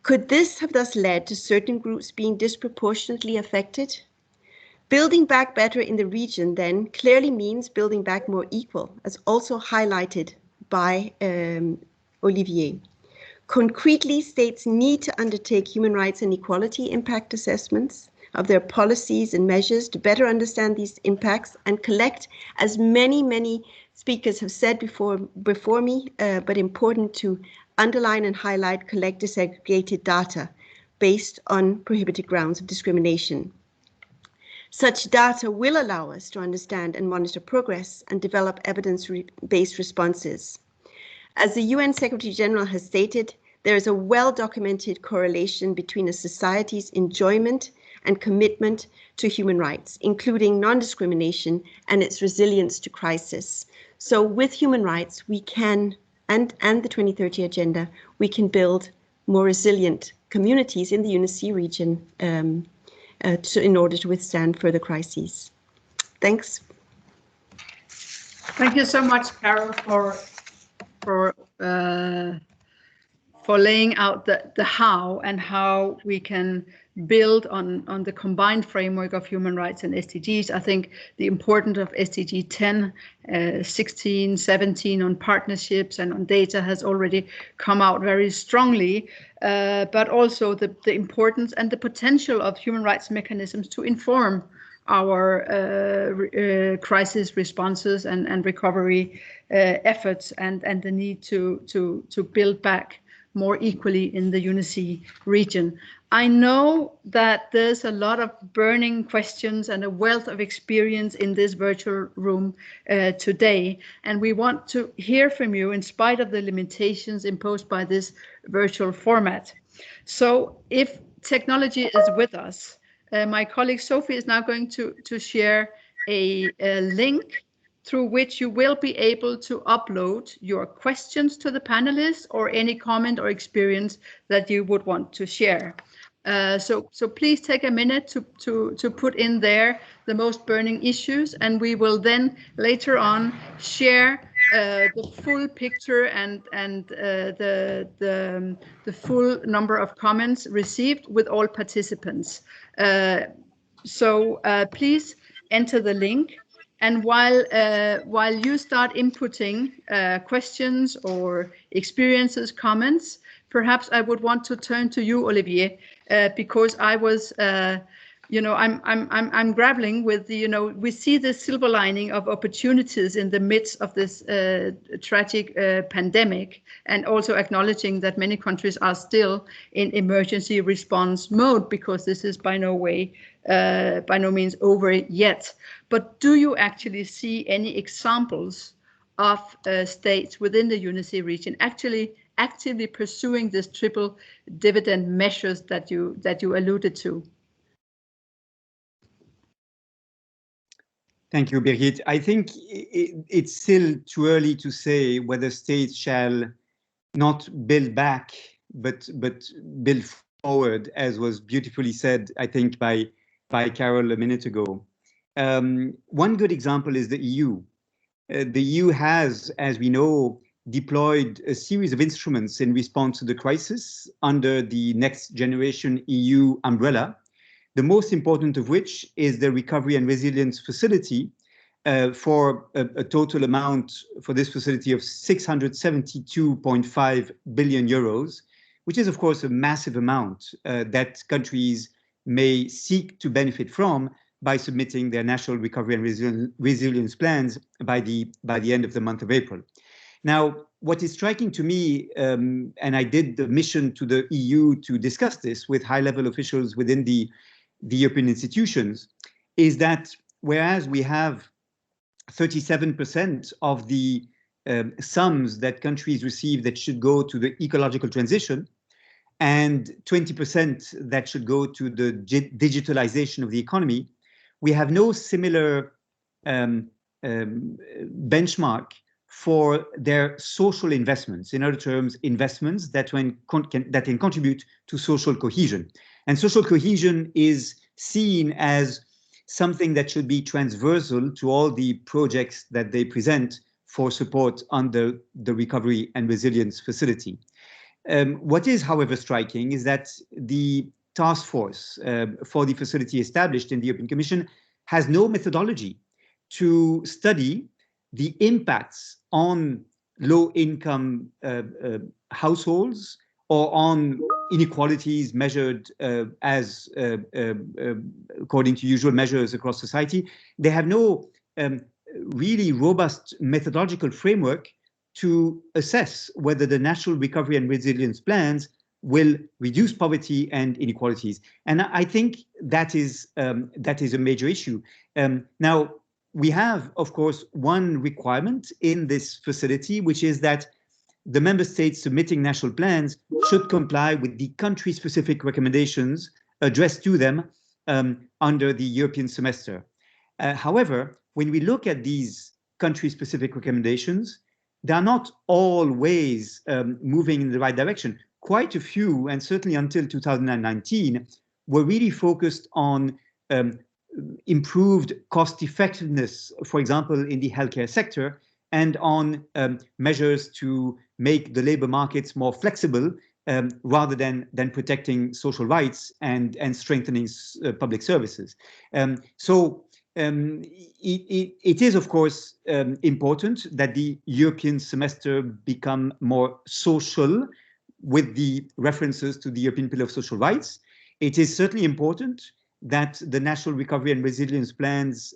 Could this have thus led to certain groups being disproportionately affected? Building back better in the region then clearly means building back more equal, as also highlighted by Olivier. Concretely, states need to undertake human rights and equality impact assessments of their policies and measures to better understand these impacts and collect, as many speakers have said before me, but important to underline and highlight, collect disaggregated data based on prohibited grounds of discrimination. Such data will allow us to understand and monitor progress and develop evidence-based responses. As the UN Secretary General has stated, there is a well-documented correlation between a society's enjoyment and commitment to human rights, including non-discrimination and its resilience to crisis. So with human rights, we can, and the 2030 Agenda, we can build more resilient communities in the UNECE region in order to withstand further crises. Thanks.
Thank you so much, Carol, for laying out the how and how we can build on the combined framework of human rights and SDGs. I think the importance of SDG 10, 16, 17 on partnerships and on data has already come out very strongly, but also the importance and the potential of human rights mechanisms to inform our crisis responses and recovery efforts and the need to build back more equally in the UNECE region. I know that there's a lot of burning questions and a wealth of experience in this virtual room today, and we want to hear from you in spite of the limitations imposed by this virtual format. So if technology is with us, my colleague Sophie is now going to share a link through which you will be able to upload your questions to the panelists or any comment or experience that you would want to share. So please take a minute to put in there the most burning issues, and we will then later on share the full picture and the full number of comments received with all participants. So please enter the link And while you start inputting questions or experiences, comments, perhaps I would want to turn to you, Olivier, because I was, I'm grappling with the, we see the silver lining of opportunities in the midst of this tragic pandemic, and also acknowledging that many countries are still in emergency response mode, because this is by no means over yet. But do you actually see any examples of states within the UNECE region actually actively pursuing this triple dividend measures that you alluded to?
Thank you, Birgit. I think it's still too early to say whether states shall not build back, but build forward, as was beautifully said, I think, by Carol a minute ago. One good example is the EU. The EU has, as we know, deployed a series of instruments in response to the crisis under the Next Generation EU umbrella, the most important of which is the Recovery and Resilience Facility, for a total amount for this facility of 672.5 billion euros, which is, of course, a massive amount that countries may seek to benefit from by submitting their national recovery and resilience plans by the end of the month of April. Now, what is striking to me, and I did the mission to the EU to discuss this with high-level officials within the European institutions, is that whereas we have 37% of the sums that countries receive that should go to the ecological transition, and 20% that should go to the digitalization of the economy, we have no similar benchmark for their social investments. In other terms, investments that can contribute to social cohesion. And social cohesion is seen as something that should be transversal to all the projects that they present for support under the Recovery and Resilience Facility. What is, however, striking is that the task force for the facility established in the European Commission has no methodology to study the impacts on low-income households or on inequalities measured according to usual measures across society. They have no really robust methodological framework to assess whether the national recovery and resilience plans will reduce poverty and inequalities. And I think that is a major issue. Now, we have, of course, one requirement in this facility, which is that the member states submitting national plans should comply with the country-specific recommendations addressed to them under the European semester. However, when we look at these country-specific recommendations, they are not always moving in the right direction. Quite a few, and certainly until 2019, were really focused on improved cost effectiveness, for example, in the healthcare sector, and on measures to make the labor markets more flexible rather than protecting social rights and strengthening public services. It is, of course, important that the European semester become more social with the references to the European Pillar of Social Rights. It is certainly important that the national recovery and resilience plans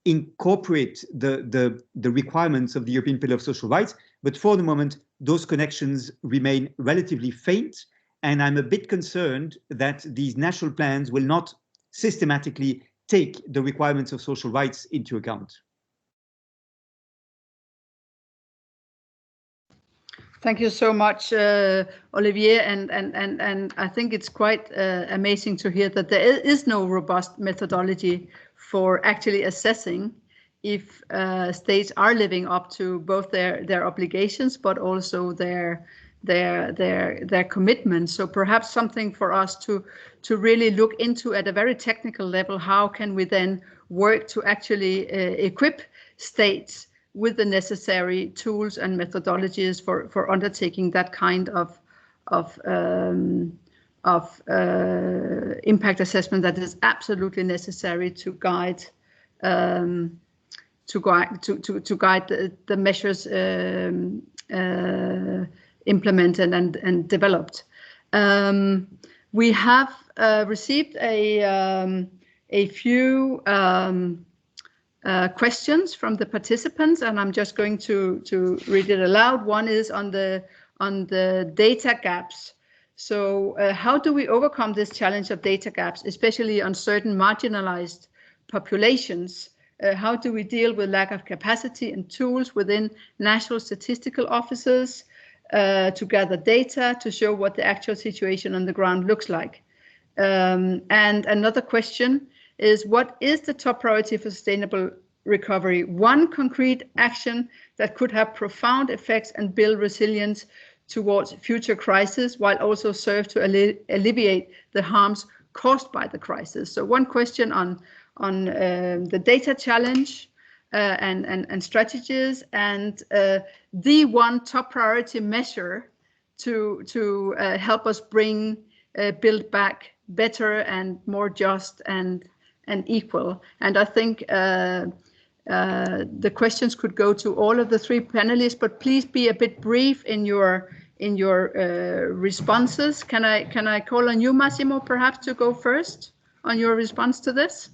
incorporate the requirements of the European Pillar of Social Rights, but for the moment, those connections remain relatively faint, and I'm a bit concerned that these national plans will not systematically take the requirements of social rights into account.
Thank you so much, Olivier, and I think it's quite amazing to hear that there is no robust methodology for actually assessing if states are living up to both their obligations, but also their commitments. So perhaps something for us to really look into at a very technical level. How can we then work to actually equip states with the necessary tools and methodologies for undertaking that kind of impact assessment that is absolutely necessary to guide guide the measures implemented and developed. We have received a few questions from the participants, and I'm just going to read it aloud. One is on the data gaps. So how do we overcome this challenge of data gaps, especially on certain marginalized populations? How do we deal with lack of capacity and tools within national statistical offices to gather data to show what the actual situation on the ground looks like? And another question is, what is the top priority for sustainable recovery? One concrete action that could have profound effects and build resilience towards future crises, while also serve to alleviate the harms caused by the crisis. So one question on the data challenge and strategies, and the one top priority measure to help us build back better and more just and equal. And I think the questions could go to all of the three panelists, but please be a bit brief in your responses. Can I call on you, Massimo, perhaps to go first on your response to this?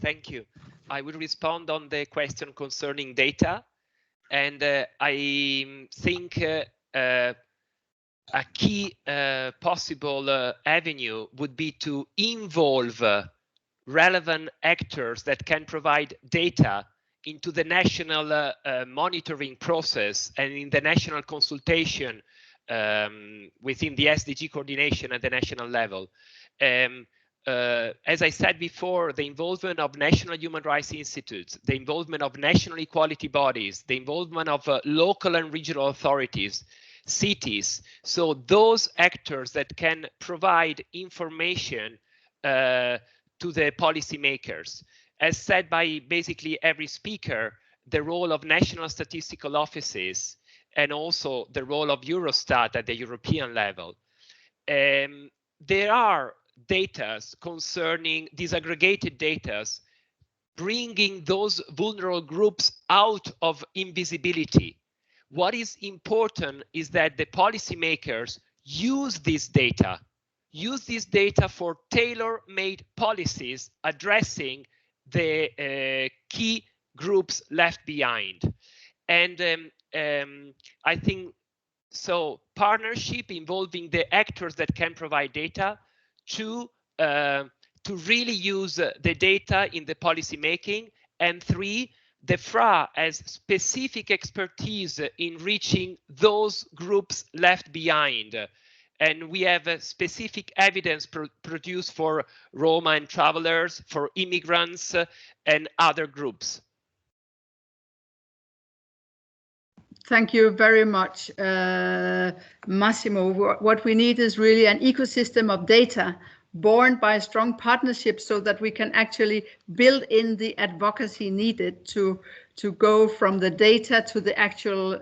Thank you. I will respond on the question concerning data, and I think a key possible avenue would be to involve relevant actors that can provide data into the national monitoring process and in the national consultation within the SDG coordination at the national level. As I said before, the involvement of national human rights institutes, the involvement of national equality bodies, the involvement of local and regional authorities, cities, so those actors that can provide information to the policymakers. As said by basically every speaker, the role of national statistical offices and also the role of Eurostat at the European level. There are data concerning disaggregated data, bringing those vulnerable groups out of invisibility. What is important is that the policymakers use this data for tailor-made policies addressing the key groups left behind. And I think so partnership involving the actors that can provide data to really use the data in the policy making, and three, the FRA has specific expertise in reaching those groups left behind. And we have specific evidence produced for Roma and travelers, for immigrants and other groups.
Thank you very much, Massimo. What we need is really an ecosystem of data born by a strong partnership so that we can actually build in the advocacy needed to go from the data to the actual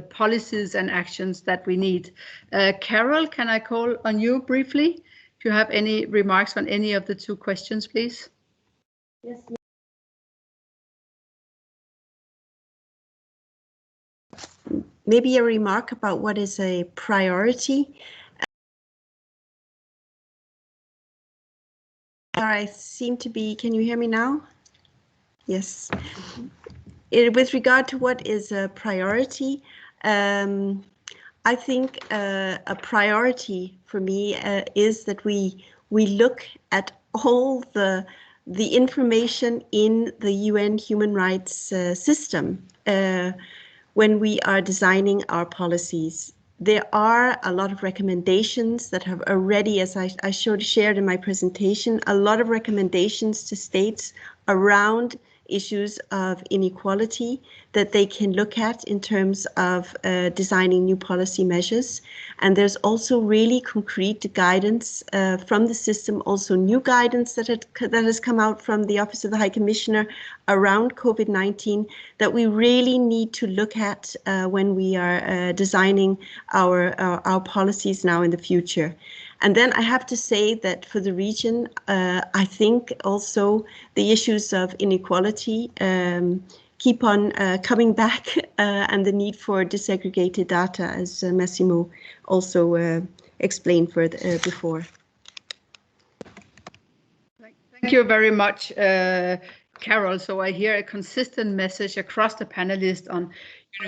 policies and actions that we need. Carol, can I call on you briefly? If you have any remarks on any of the two questions, please.
Yes. Maybe a remark about what is a priority. I seem to be, can you hear me now? Yes. With regard to what is a priority, I think a priority for me is that we look at all the information in the UN human rights system when we are designing our policies. There are a lot of recommendations that have already, as I shared in my presentation, a lot of recommendations to states around issues of inequality that they can look at in terms of designing new policy measures. And there's also really concrete guidance from the system, also new guidance that has come out from the Office of the High Commissioner around COVID-19 that we really need to look at when we are designing our policies now in the future. And then I have to say that for the region, I think also the issues of inequality keep on coming back and the need for disaggregated data, as Massimo also explained before.
Thank you very much, Carol. So I hear a consistent message across the panelists on,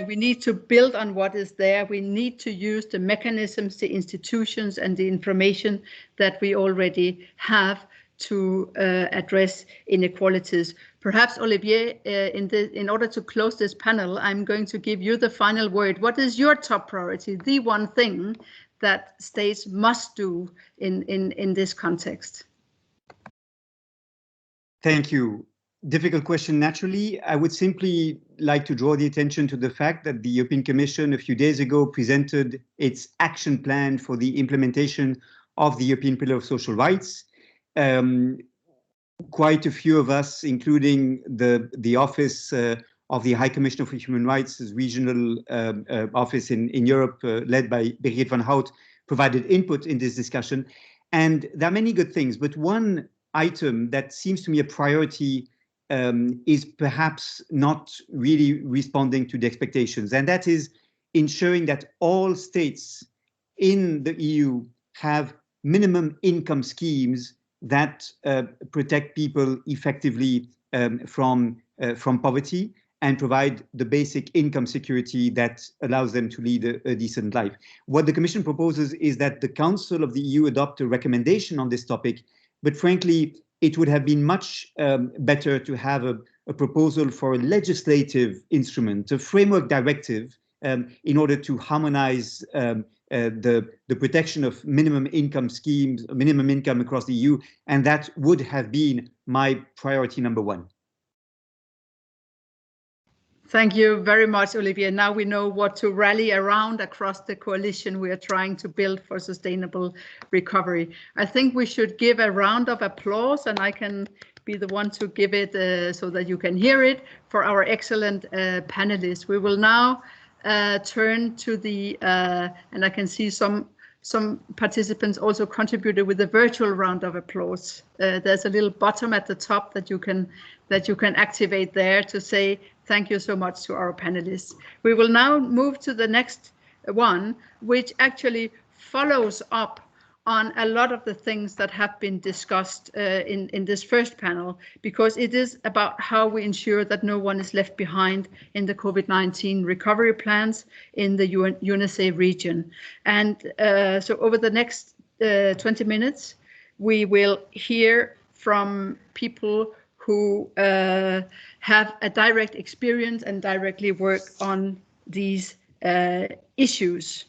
we need to build on what is there. We need to use the mechanisms, the institutions, and the information that we already have to address inequalities. Perhaps, Olivier, in order to close this panel, I'm going to give you the final word. What is your top priority, the one thing that states must do in this context?
Thank you. Difficult question, naturally. I would simply like to draw the attention to the fact that the European Commission a few days ago presented its action plan for the implementation of the European Pillar of Social Rights. Quite a few of us, including the Office of the High Commissioner for Human Rights, regional office in Europe, led by Birgit van Hout, provided input in this discussion. And there are many good things, but one item that seems to me a priority is perhaps not really responding to the expectations, and that is ensuring that all states in the EU have minimum income schemes that protect people effectively from poverty and provide the basic income security that allows them to lead a decent life. What the Commission proposes is that the Council of the EU adopt a recommendation on this topic, but frankly, it would have been much better to have a proposal for a legislative instrument, a framework directive, in order to harmonize the protection of minimum income schemes, minimum income across the EU, and that would have been my priority number one.
Thank you very much, Olivier. Now we know what to rally around across the coalition we are trying to build for sustainable recovery. I think we should give a round of applause, and I can be the one to give it so that you can hear it, for our excellent panelists. We will now turn to the, and I can see some participants also contributed with a virtual round of applause. There's a little button at the top that you can activate there to say thank you so much to our panelists. We will now move to the next one, which actually follows up on a lot of the things that have been discussed in this first panel, because it is about how we ensure that no one is left behind in the COVID-19 recovery plans in the UNECE region. And so over the next 20 minutes, we will hear from people who have a direct experience and directly work on these issues.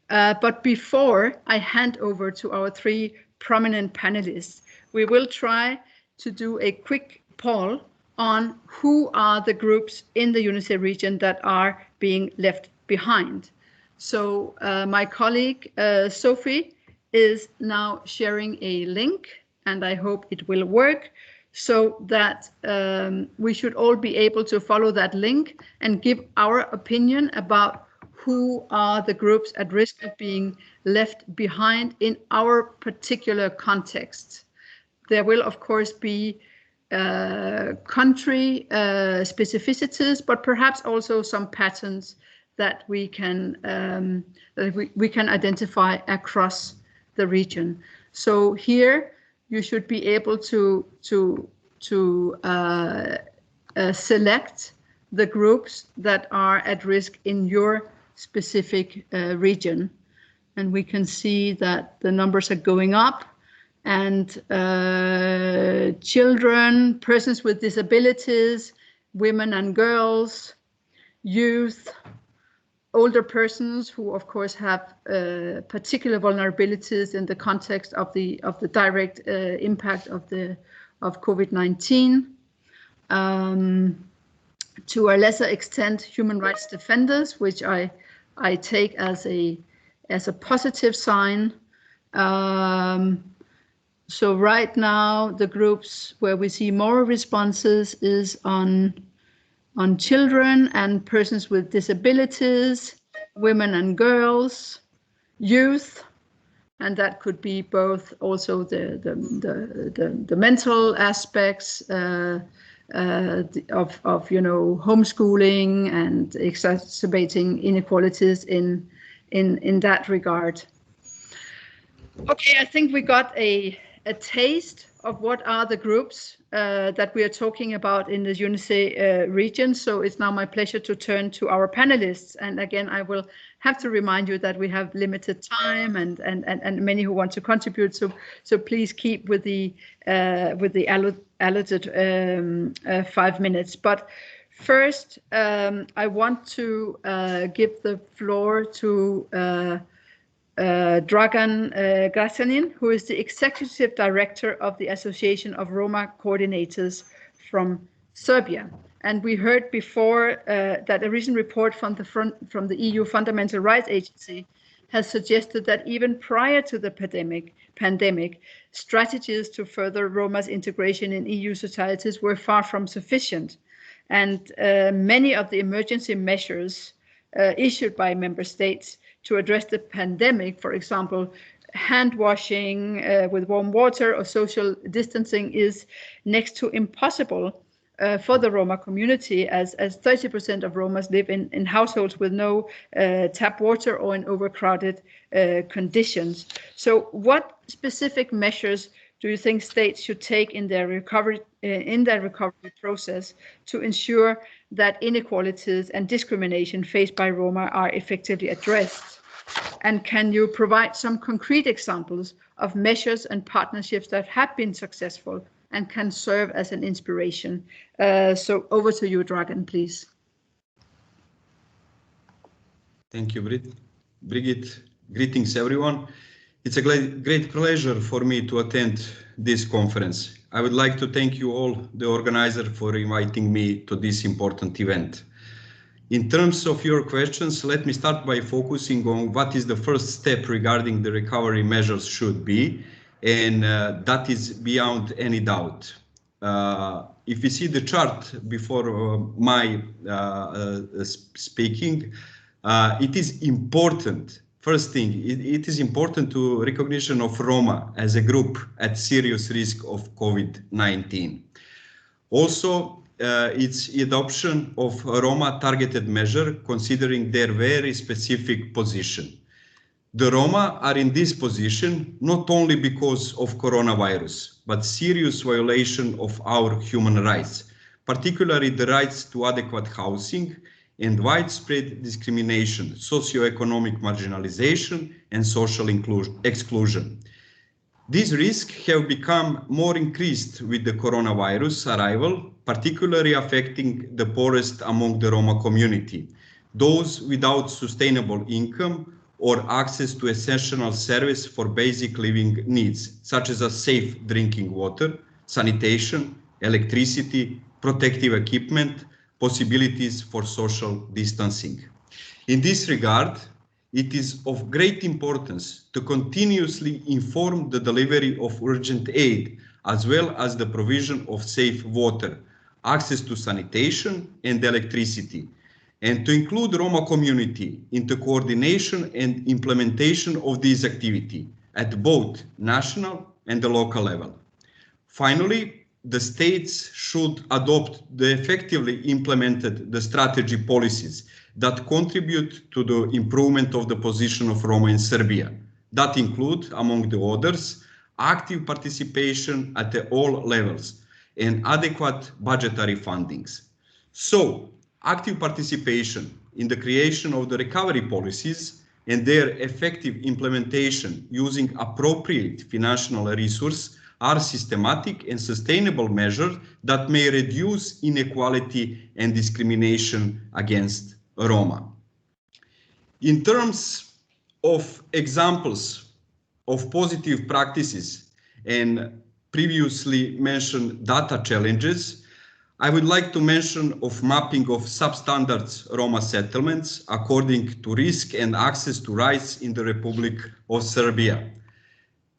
But before I hand over to our three prominent panelists, we will try to do a quick poll on who are the groups in the UNECE region that are being left behind. So my colleague Sophie is now sharing a link, and I hope it will work, so that we should all be able to follow that link and give our opinion about who are the groups at risk of being left behind in our particular context. There will, of course, be country specificities, but perhaps also some patterns that we can identify across the region. So here you should be able to select the groups that are at risk in your specific region, and we can see that the numbers are going up, and children, persons with disabilities, women and girls, youth, older persons who of course have particular vulnerabilities in the context of the direct impact of COVID-19. To a lesser extent, human rights defenders, which I take as a positive sign. So right now, the groups where we see more responses is on children and persons with disabilities, women and girls, youth, and that could be both also the mental aspects, homeschooling and exacerbating inequalities in that regard. Okay, I think we got a taste of what are the groups that we are talking about in the UNECE region. So it's now my pleasure to turn to our panelists. And again, I will have to remind you that we have limited time and many who want to contribute. So please keep with the allotted 5 minutes. But first, I want to give the floor to Dragan Gracanin, who is the Executive Director of the Association of Roma Coordinators from Serbia. And we heard before that a recent report from the EU Fundamental Rights Agency has suggested that even prior to the pandemic, strategies to further Roma's integration in EU societies were far from sufficient. And many of the emergency measures issued by member states to address the pandemic, for example, hand washing with warm water or social distancing, is next to impossible for the Roma community, as 30% of Romas live in households with no tap water or in overcrowded conditions. So what specific measures do you think states should take in their recovery process to ensure that inequalities and discrimination faced by Roma are effectively addressed? And can you provide some concrete examples of measures and partnerships that have been successful and can serve as an inspiration? So over to you, Dragan, please.
Thank you, Brigitte. Greetings, everyone. It's a great pleasure for me to attend this conference. I would like to thank you all, the organizer, for inviting me to this important event. In terms of your questions, let me start by focusing on what is the first step regarding the recovery measures should be, and that is beyond any doubt. If you see the chart before my speaking, it is important. First thing, it is important to recognition of Roma as a group at serious risk of COVID-19. Also, it's adoption of a Roma targeted measure considering their very specific position. The Roma are in this position not only because of coronavirus, but serious violation of our human rights, particularly the rights to adequate housing and widespread discrimination, socioeconomic marginalization, and social exclusion. These risks have become more increased with the coronavirus arrival, particularly affecting the poorest among the Roma community, those without sustainable income or access to essential service for basic living needs, such as safe drinking water, sanitation, electricity, protective equipment, possibilities for social distancing. In this regard, it is of great importance to continuously inform the delivery of urgent aid, as well as the provision of safe water, access to sanitation and electricity, and to include Roma community into coordination and implementation of this activity at both national and the local level. Finally, the states should adopt the effectively implemented the strategy policies that contribute to the improvement of the position of Roma in Serbia. That include, among the others, active participation at all levels and adequate budgetary fundings. So, active participation in the creation of the recovery policies and their effective implementation using appropriate financial resources are systematic and sustainable measures that may reduce inequality and discrimination against Roma. In terms of examples of positive practices and previously mentioned data challenges, I would like to mention of mapping of substandards Roma settlements according to risk and access to rights in the Republic of Serbia.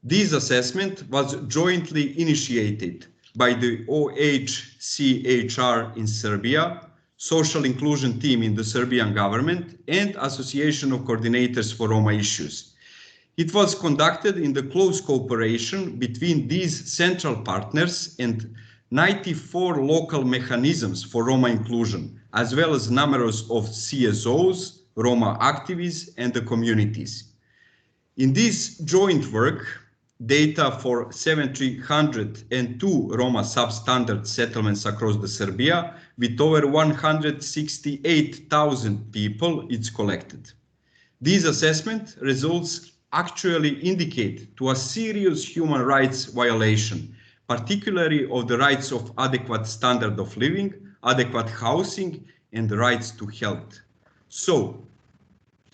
This assessment was jointly initiated by the OHCHR in Serbia, Social Inclusion Team in the Serbian government, and Association of Coordinators for Roma Issues. It was conducted in the close cooperation between these central partners and 94 local mechanisms for Roma inclusion, as well as numerous of CSOs, Roma activists, and the communities. In this joint work, data for 702 Roma substandard settlements across the Serbia, with over 168,000 people, it's collected. These assessment results actually indicate to a serious human rights violation, particularly of the rights of adequate standard of living, adequate housing, and the rights to health. So,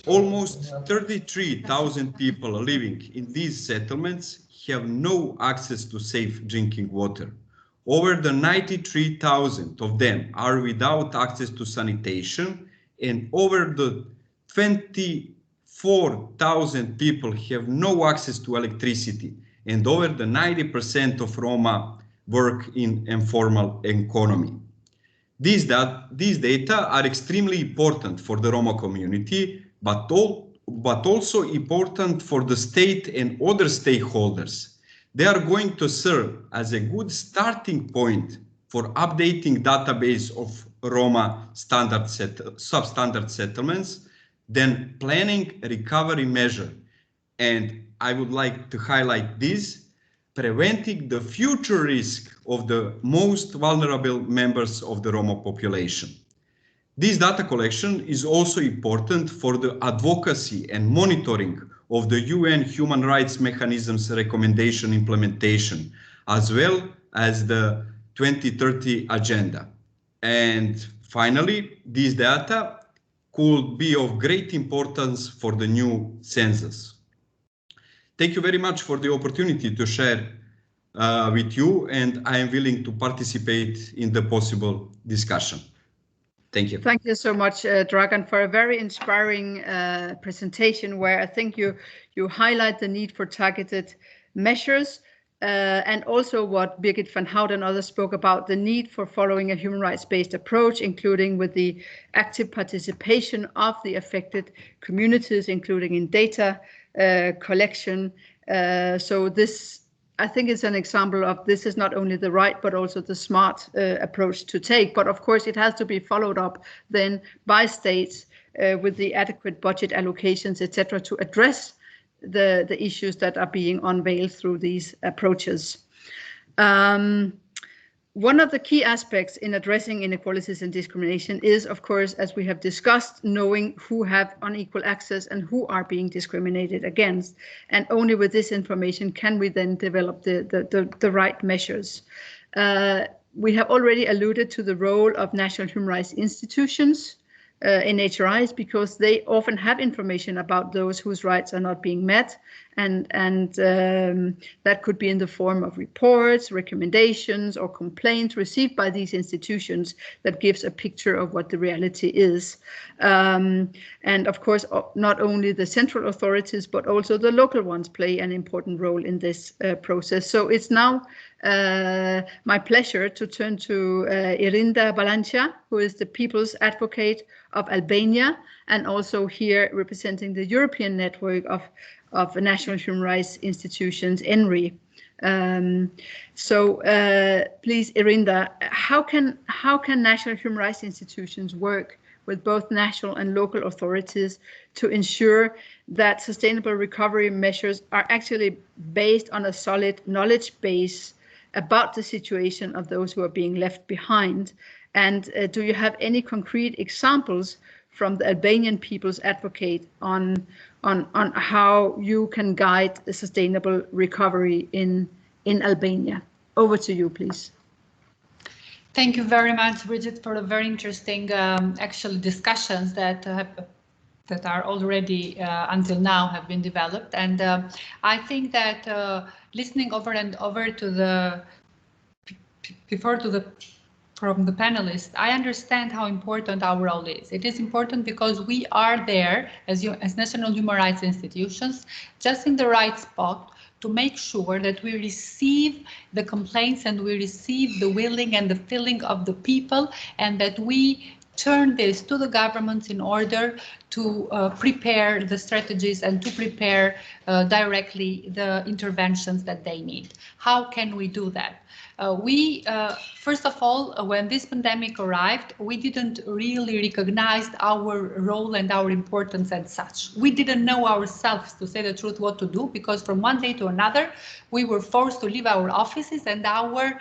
almost 33,000 people living in these settlements have no access to safe drinking water. Over the 93,000 of them are without access to sanitation, and over the 24,000 people have no access to electricity, and over the 90% of Roma work in informal economy. These data are extremely important for the Roma community, but also important for the state and other stakeholders. They are going to serve as a good starting point for updating database of Roma substandard settlements, then planning a recovery measure. And I would like to highlight this, preventing the future risk of the most vulnerable members of the Roma population. This data collection is also important for the advocacy and monitoring of the UN Human Rights Mechanisms recommendation implementation, as well as the 2030 agenda. And finally, this data could be of great importance for the new census. Thank you very much for the opportunity to share with you, and I am willing to participate in the possible discussion. Thank you.
Thank you so much, Dragan, for a very inspiring presentation where I think you highlight the need for targeted measures and also what Birgit van Hout and others spoke about, the need for following a human rights-based approach, including with the active participation of the affected communities, including in data collection. So this, I think, is an example of this is not only the right, but also the smart approach to take. But of course, it has to be followed up then by states with the adequate budget allocations, etc., to address the issues that are being unveiled through these approaches. One of the key aspects in addressing inequalities and discrimination is, of course, as we have discussed, knowing who have unequal access and who are being discriminated against. And only with this information can we then develop the right measures. We have already alluded to the role of national human rights institutions in HRIs, because they often have information about those whose rights are not being met, and that could be in the form of reports, recommendations, or complaints received by these institutions that gives a picture of what the reality is. And of course, not only the central authorities, but also the local ones play an important role in this process. So it's now my pleasure to turn to Irinda Balancia, who is the People's Advocate of Albania, and also here representing the European Network of National Human Rights Institutions, ENRI. Please, Irinda, how can national human rights institutions work with both national and local authorities to ensure that sustainable recovery measures are actually based on a solid knowledge base about the situation of those who are being left behind? And do you have any concrete examples from the Albanian People's Advocate on how you can guide a sustainable recovery in Albania? Over to you, please.
Thank you very much, Bridget, for the very interesting actual discussions that are already until now have been developed. And I think that listening over and over to from the panelists, I understand how important our role is. It is important because we are there as national human rights institutions, just in the right spot to make sure that we receive the complaints and we receive the willing and the feeling of the people, and that we turn this to the governments in order to prepare the strategies and to prepare directly the interventions that they need. How can we do that? First of all, when this pandemic arrived, we didn't really recognize our role and our importance as such. We didn't know ourselves, to say the truth, what to do, because from one day to another, we were forced to leave our offices and our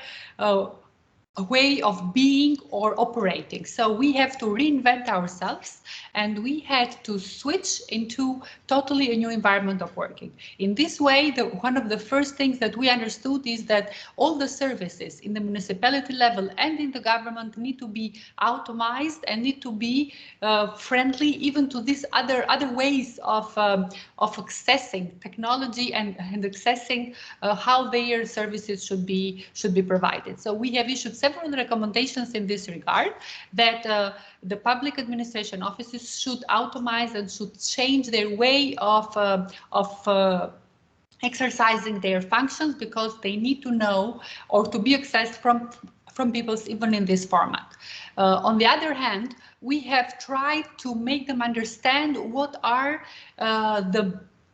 a way of being or operating. So we have to reinvent ourselves, and we had to switch into totally a new environment of working. In this way, one of the first things that we understood is that all the services in the municipality level and in the government need to be automized and need to be friendly even to these other ways of accessing technology and accessing how their services should be provided. So we have issued several recommendations in this regard, that the public administration offices should automize and should change their way of exercising their functions, because they need to know or to be accessed from people even in this format. On the other hand, we have tried to make them understand what are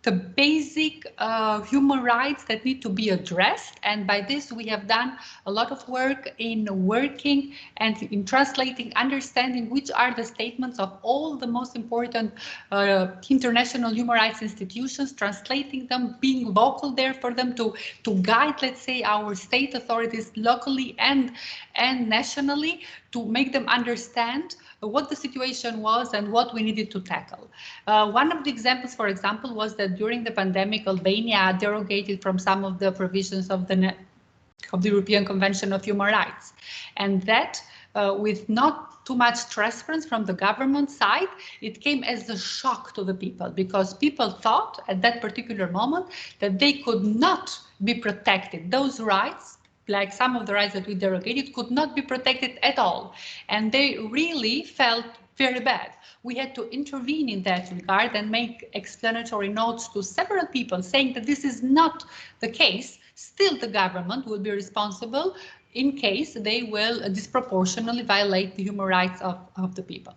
the basic human rights that need to be addressed. And by this, we have done a lot of work in working and in translating, understanding which are the statements of all the most important international human rights institutions, translating them, being vocal there for them to guide, let's say, our state authorities locally and nationally, to make them understand what the situation was and what we needed to tackle. One of the examples, for example, was that during the pandemic, Albania derogated from some of the provisions of the European Convention of Human Rights. And that, with not too much transparency from the government side, it came as a shock to the people, because people thought at that particular moment that they could not be protected. Those rights, like some of the rights that we derogated, could not be protected at all. And they really felt very bad. We had to intervene in that regard and make explanatory notes to several people saying that this is not the case. Still, the government will be responsible in case they will disproportionately violate the human rights of the people.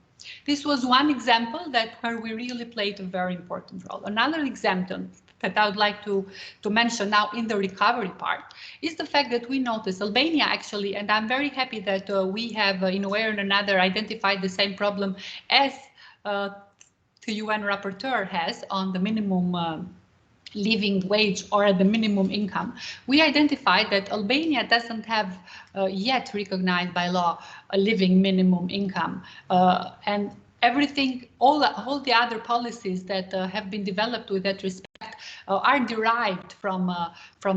This was one example where we really played a very important role. Another example that I would like to mention now in the recovery part is the fact that we noticed Albania actually, and I'm very happy that we have in a way or another identified the same problem as the UN rapporteur has on the minimum living wage or the minimum income. We identified that Albania doesn't have yet recognized by law a living minimum income, and everything, all the other policies that have been developed with that respect are derived from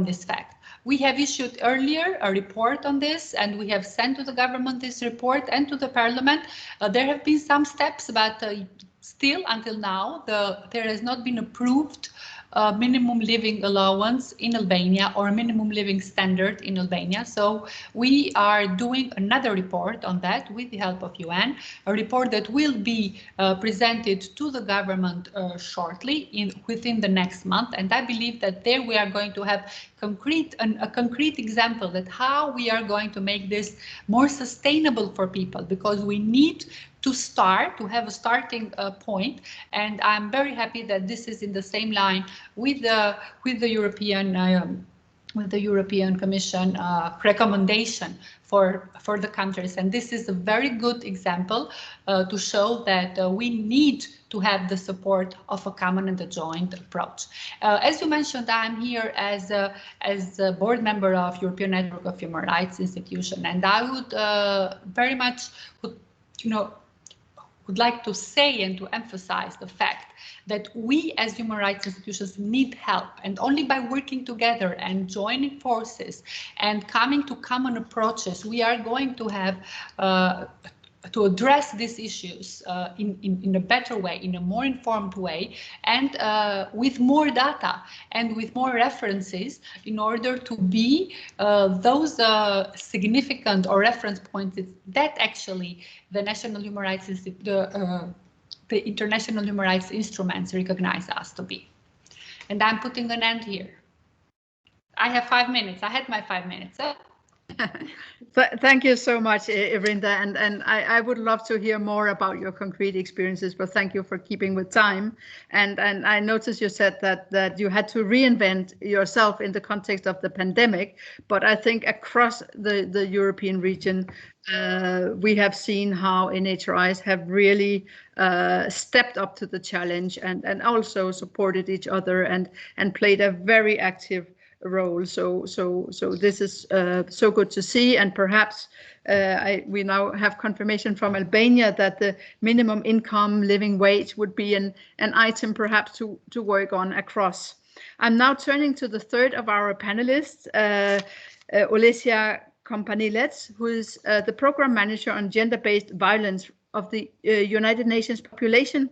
this fact. We have issued earlier a report on this, and we have sent to the government this report and to the parliament. There have been some steps, but still until now there has not been approved minimum living allowance in Albania or minimum living standard in Albania. So we are doing another report on that with the help of UN, a report that will be presented to the government shortly within the next month. And I believe that there we are going to have a concrete example that how we are going to make this more sustainable for people, because we need to have a starting point, and I'm very happy that this is in the same line with the European Commission recommendation for the countries, and this is a very good example to show that we need to have the support of a common and a joint approach. As you mentioned, I'm here as a board member of European Network of Human Rights Institution, and I would very much would like to say and to emphasize the fact that we as human rights institutions need help, and only by working together and joining forces and coming to common approaches, we are going to have to address these issues in a better way, in a more informed way, and with more data and with more references in order to be those significant or reference points that actually the National Human Rights the International Human Rights Instruments recognize us to be. And I'm putting an end here. I have 5 minutes. I had my 5 minutes.
Thank you so much, Irinda, and I would love to hear more about your concrete experiences, but thank you for keeping with time. And I noticed you said that you had to reinvent yourself in the context of the pandemic, but I think across the European region, we have seen how NHRIs have really stepped up to the challenge and also supported each other and played a very active role. So this is so good to see, and perhaps we now have confirmation from Albania that the minimum income living wage would be an item perhaps to work on across. I'm now turning to the third of our panelists, Olesia Kompanilets, who is the program manager on gender-based violence of the United Nations Population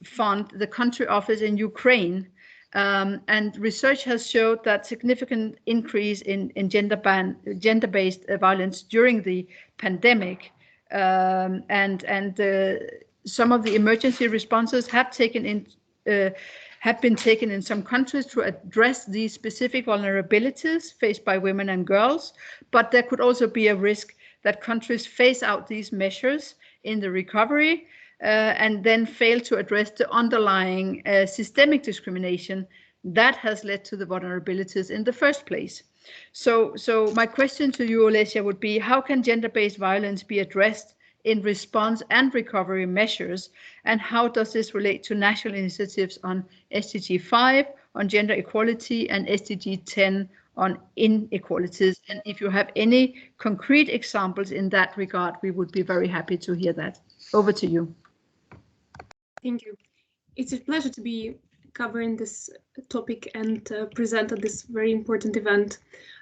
Fund, the country office in Ukraine. And research has showed that significant increase in gender-based violence during the pandemic, and some of the emergency responses have been taken in some countries to address these specific vulnerabilities faced by women and girls, but there could also be a risk that countries phase out these measures in the recovery and then fail to address the underlying systemic discrimination that has led to the vulnerabilities in the first place. So my question to you, Olesia, would be, how can gender-based violence be addressed in response and recovery measures, and how does this relate to national initiatives on SDG 5 on gender equality and SDG 10 on inequalities? And if you have any concrete examples in that regard, we would be very happy to hear that. Over to you.
Thank you. It's a pleasure to be covering this topic and present at this very important event.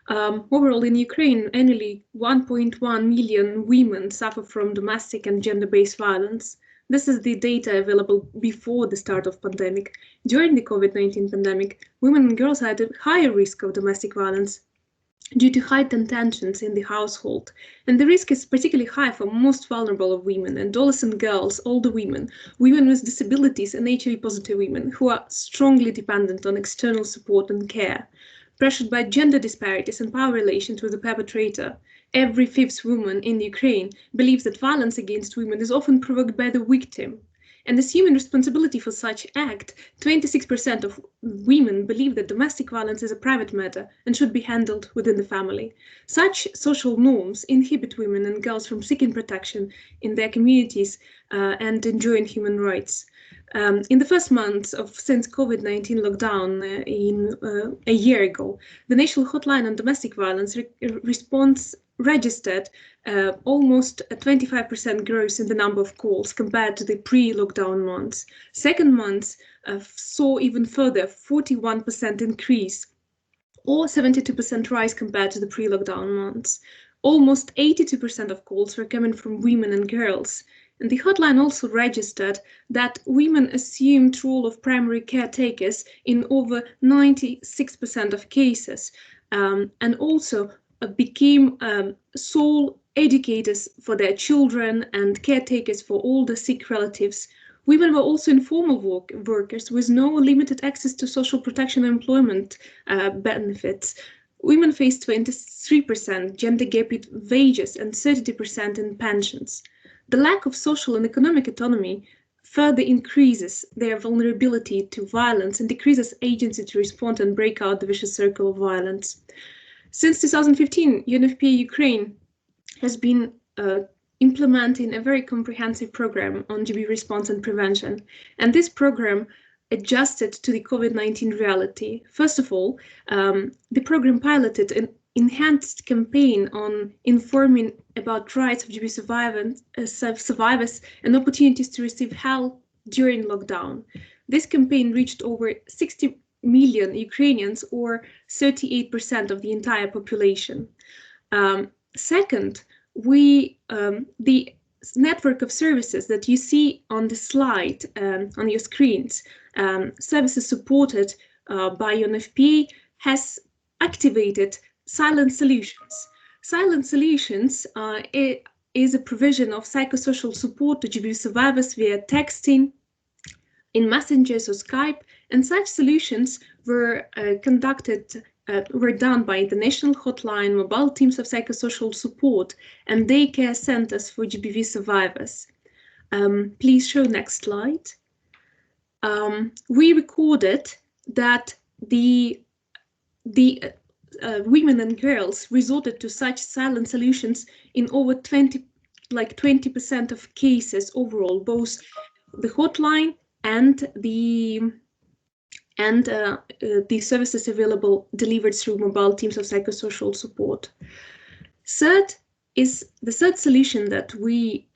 Overall, in Ukraine, annually 1.1 million women suffer from domestic and gender-based violence. This is the data available before the start of pandemic. During the COVID-19 pandemic, women and girls had a higher risk of domestic violence due to heightened tensions in the household. And the risk is particularly high for most vulnerable of women, adolescent girls, older women, women with disabilities, and HIV-positive women who are strongly dependent on external support and care. Pressured by gender disparities and power relations with the perpetrator, every fifth woman in Ukraine believes that violence against women is often provoked by the victim. And assuming responsibility for such act, 26% of women believe that domestic violence is a private matter and should be handled within the family. Such social norms inhibit women and girls from seeking protection in their communities and enjoying human rights. In the first months since COVID-19 lockdown a year ago, the National Hotline on Domestic Violence response registered almost a 25% growth in the number of calls compared to the pre-lockdown months. Second months saw even further 41% increase or 72% rise compared to the pre-lockdown months. Almost 82% of calls were coming from women and girls. And the hotline also registered that women assumed role of primary caretakers in over 96% of cases, and also became sole educators for their children and caretakers for older sick relatives. Women were also informal workers with no limited access to social protection and employment benefits. Women faced 23% gender gap in wages and 32% in pensions. The lack of social and economic autonomy further increases their vulnerability to violence and decreases agency to respond and break out the vicious circle of violence. Since 2015, UNFPA Ukraine has been implementing a very comprehensive program on GB response and prevention. And this program adjusted to the COVID-19 reality. First of all, the program piloted an enhanced campaign on informing about rights of GB survivors and opportunities to receive help during lockdown. This campaign reached over 60 million Ukrainians, or 38% of the entire population. Second, the network of services that you see on the slide on your screens, services supported by UNFPA, has activated Silent Solutions. Silent Solutions is a provision of psychosocial support to GB survivors via texting, in messengers or Skype, and such solutions were conducted were done by the national hotline, mobile teams of psychosocial support, and daycare centers for GBV survivors. Please show next slide. We recorded that the women and girls resorted to such silent solutions in over 20% of cases overall, both the hotline and the services available delivered through mobile teams of psychosocial support. The third solution that we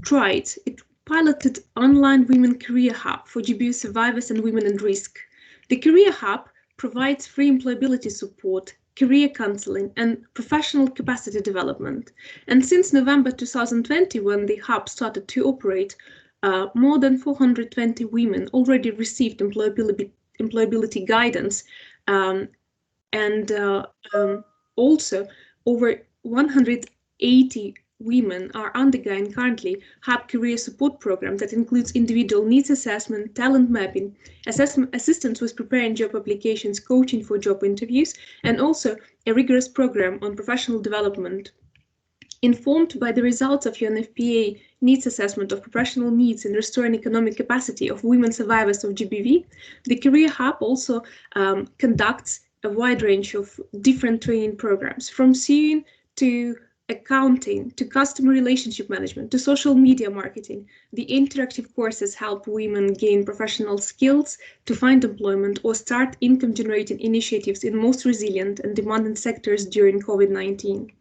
tried. It piloted online women career hub for GBV survivors and women at risk. The career hub provides free employability support, career counseling, and professional capacity development. And since November 2020, when the hub started to operate, more than 420 women already received employability guidance, and also over 180 women are undergoing currently hub career support program that includes individual needs assessment, talent mapping, assistance with preparing job applications, coaching for job interviews, and also a rigorous program on professional development. Informed by the results of UNFPA needs assessment of professional needs and restoring economic capacity of women survivors of GBV, the Career Hub also conducts a wide range of different training programs, from sewing to accounting, to customer relationship management, to social media marketing. The interactive courses help women gain professional skills to find employment or start income-generating initiatives in most resilient and demanding sectors during COVID-19.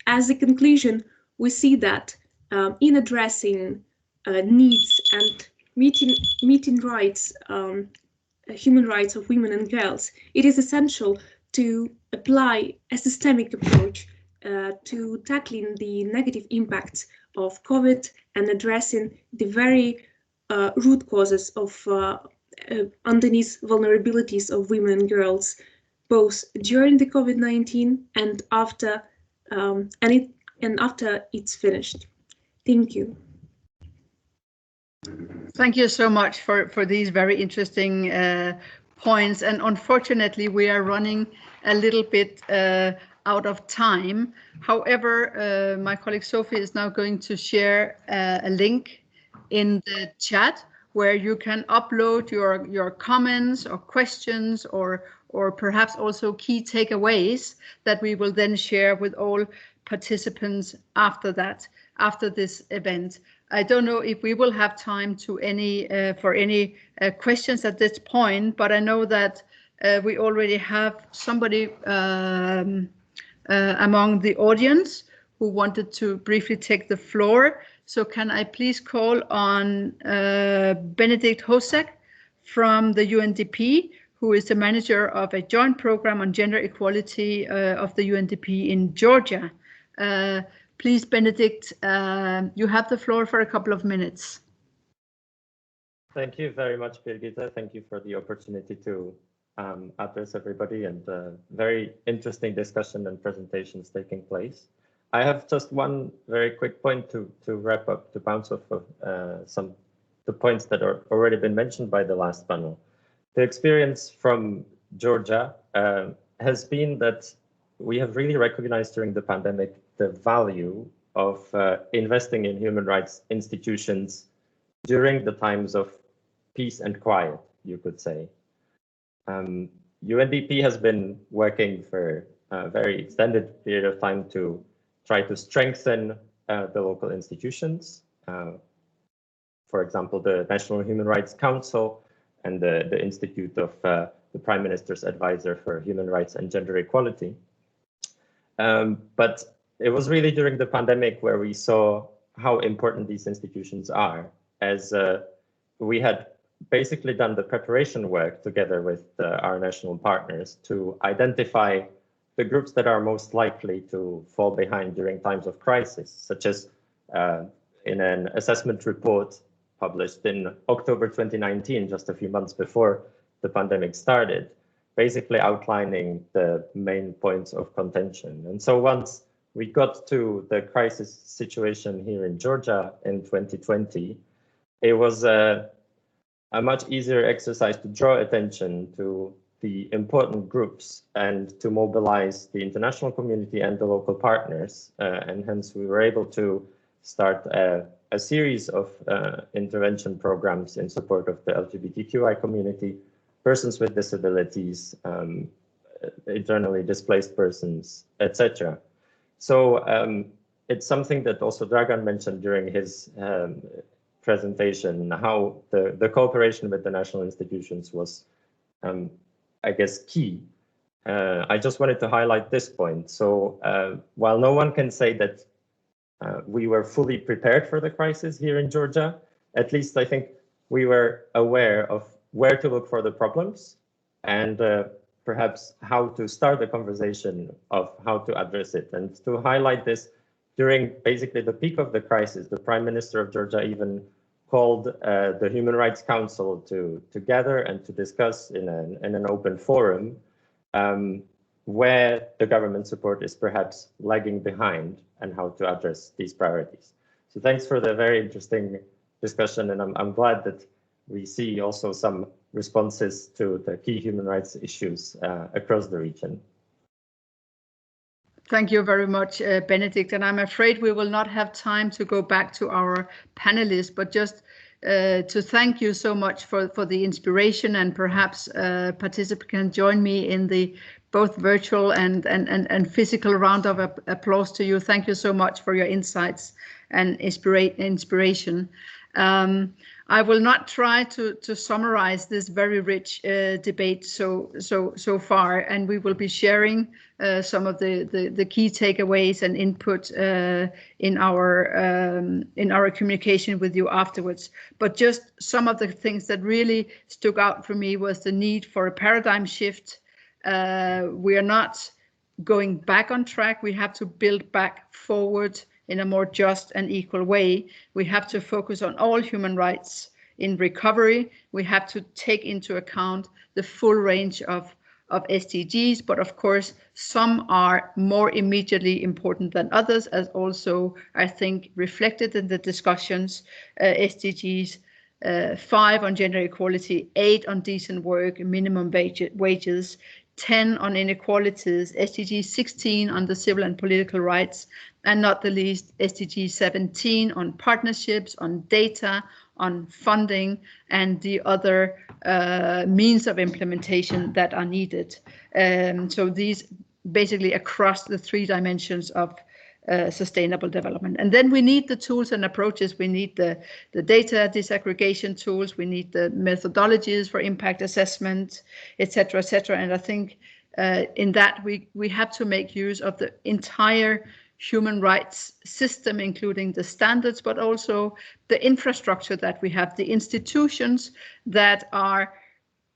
As a conclusion, we see that in addressing needs and meeting rights, human rights of women and girls, it is essential to apply a systemic approach to tackling the negative impacts of COVID and addressing the very root causes of underneath vulnerabilities of women and girls, both during the COVID-19 and after after it's finished. Thank you.
Thank you so much for these very interesting points. And unfortunately, we are running a little bit out of time. However, my colleague Sophie is now going to share a link in the chat where you can upload your comments or questions or perhaps also key takeaways that we will then share with all participants after this event. I don't know if we will have time for any questions at this point, but I know that we already have somebody among the audience who wanted to briefly take the floor. So can I please call on Benedikt Hosek from the UNDP, who is the manager of a joint program on gender equality of the UNDP in Georgia. Please, Benedikt, you have the floor for a couple of minutes.
Thank you very much, Birgitta. Thank you for the opportunity to address everybody, and very interesting discussion and presentations taking place. I have just one very quick point to wrap up, to bounce off of the points that are already been mentioned by the last panel. The experience from Georgia has been that we have really recognized during the pandemic the value of investing in human rights institutions during the times of peace and quiet, you could say. UNDP has been working for a very extended period of time to try to strengthen the local institutions. For example, the National Human Rights Council and the Institute of the Prime Minister's Advisor for Human Rights and Gender Equality. But it was really during the pandemic where we saw how important these institutions are, as we had basically done the preparation work together with our national partners to identify the groups that are most likely to fall behind during times of crisis, such as in an assessment report published in October 2019, just a few months before the pandemic started, basically outlining the main points of contention. And so once we got to the crisis situation here in Georgia in 2020, it was a much easier exercise to draw attention to the important groups and to mobilize the international community and the local partners. And hence we were able to start a series of intervention programs in support of the LGBTQI community, persons with disabilities, internally displaced persons, etc. So it's something that also Dragan mentioned during his presentation, how the cooperation with the national institutions was, I guess, key. I just wanted to highlight this point. So while no one can say that we were fully prepared for the crisis here in Georgia, at least I think we were aware of where to look for the problems and perhaps how to start the conversation of how to address it. And to highlight this, during basically the peak of the crisis, the Prime Minister of Georgia even called the Human Rights Council to gather and to discuss in an open forum where the government support is perhaps lagging behind and how to address these priorities. So thanks for the very interesting discussion, and I'm glad that we see also some responses to the key human rights issues across the region.
Thank you very much, Benedict. And I'm afraid we will not have time to go back to our panelists, but just to thank you so much for the inspiration, and perhaps participants can join me in the both virtual and physical round of applause to you. Thank you so much for your insights and inspiration. I will not try to summarize this very rich debate so far, and we will be sharing some of the key takeaways and input in our communication with you afterwards. But just some of the things that really stuck out for me was the need for a paradigm shift. We are not going back on track. We have to build back forward in a more just and equal way. We have to focus on all human rights in recovery. We have to take into account the full range of SDGs, but of course, some are more immediately important than others, as also, I think, reflected in the discussions. SDGs 5 on gender equality, 8 on decent work, minimum wages, 10 on inequalities, SDG 16 on the civil and political rights, and not the least SDG 17 on partnerships, on data, on funding, and the other means of implementation that are needed. So these basically across the 3 dimensions of sustainable development. And then we need the tools and approaches. We need the data disaggregation tools. We need the methodologies for impact assessment, etc., etc. And I think in that we have to make use of the entire human rights system, including the standards, but also the infrastructure that we have, the institutions that are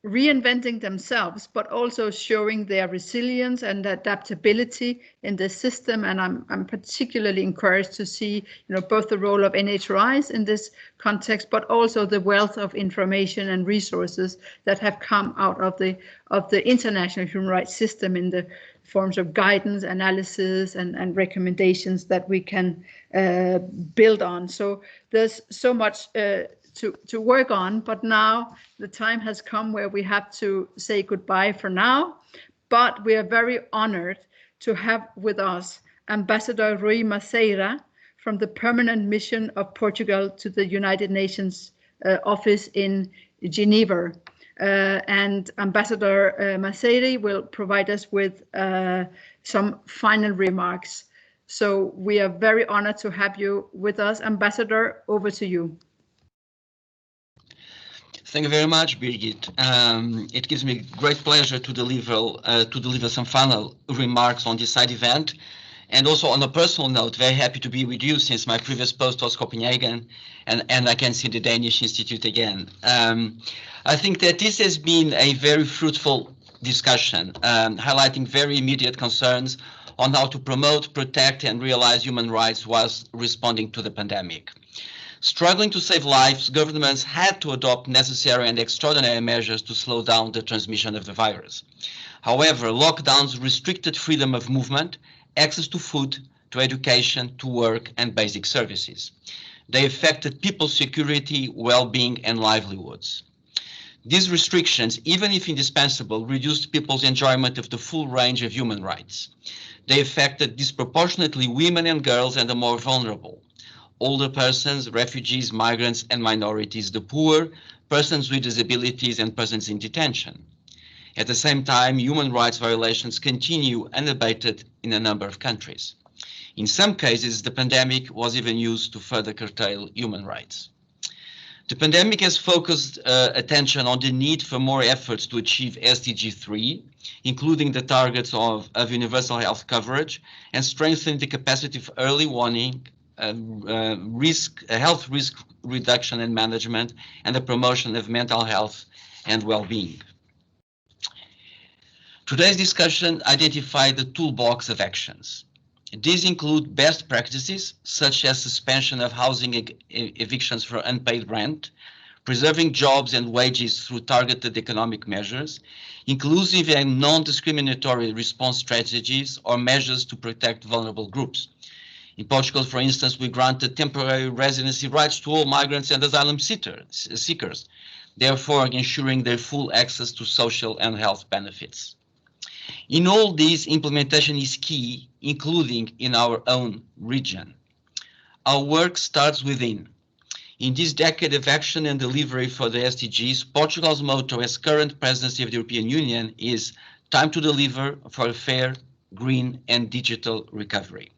reinventing themselves, but also showing their resilience and adaptability in the system. And I'm particularly encouraged to see, both the role of NHRIs in this context, but also the wealth of information and resources that have come out of the international human rights system in the forms of guidance, analysis, and recommendations that we can build on. So there's so much to work on, but now the time has come where we have to say goodbye for now. But we are very honored to have with us Ambassador Rui Maceira from the Permanent Mission of Portugal to the United Nations office in Geneva. And Ambassador Maceira will provide us with some final remarks. So we are very honored to have you with us. Ambassador, over to you.
Thank you very much, Birgit. It gives me great pleasure to deliver some final remarks on this side event. And also on a personal note, very happy to be with you since my previous post was Copenhagen, and I can see the Danish Institute again. I think that this has been a very fruitful discussion, highlighting very immediate concerns on how to promote, protect, and realize human rights whilst responding to the pandemic. Struggling to save lives, governments had to adopt necessary and extraordinary measures to slow down the transmission of the virus. However, lockdowns restricted freedom of movement, access to food, to education, to work, and basic services. They affected people's security, well-being, and livelihoods. These restrictions, even if indispensable, reduced people's enjoyment of the full range of human rights. They affected disproportionately women and girls and the more vulnerable, older persons, refugees, migrants, and minorities, the poor, persons with disabilities, and persons in detention. At the same time, human rights violations continue unabated in a number of countries. In some cases, the pandemic was even used to further curtail human rights. The pandemic has focused attention on the need for more efforts to achieve SDG 3, including the targets of universal health coverage and strengthening the capacity of early warning, health risk reduction and management, and the promotion of mental health and well-being. Today's discussion identified the toolbox of actions. These include best practices, such as suspension of housing evictions for unpaid rent, preserving jobs and wages through targeted economic measures, inclusive and non-discriminatory response strategies or measures to protect vulnerable groups. In Portugal, for instance, we granted temporary residency rights to all migrants and asylum seekers, therefore ensuring their full access to social and health benefits. In all these, implementation is key, including in our own region. Our work starts within. In this decade of action and delivery for the SDGs, Portugal's motto as current presidency of the European Union is time to deliver for a fair, green, and digital recovery.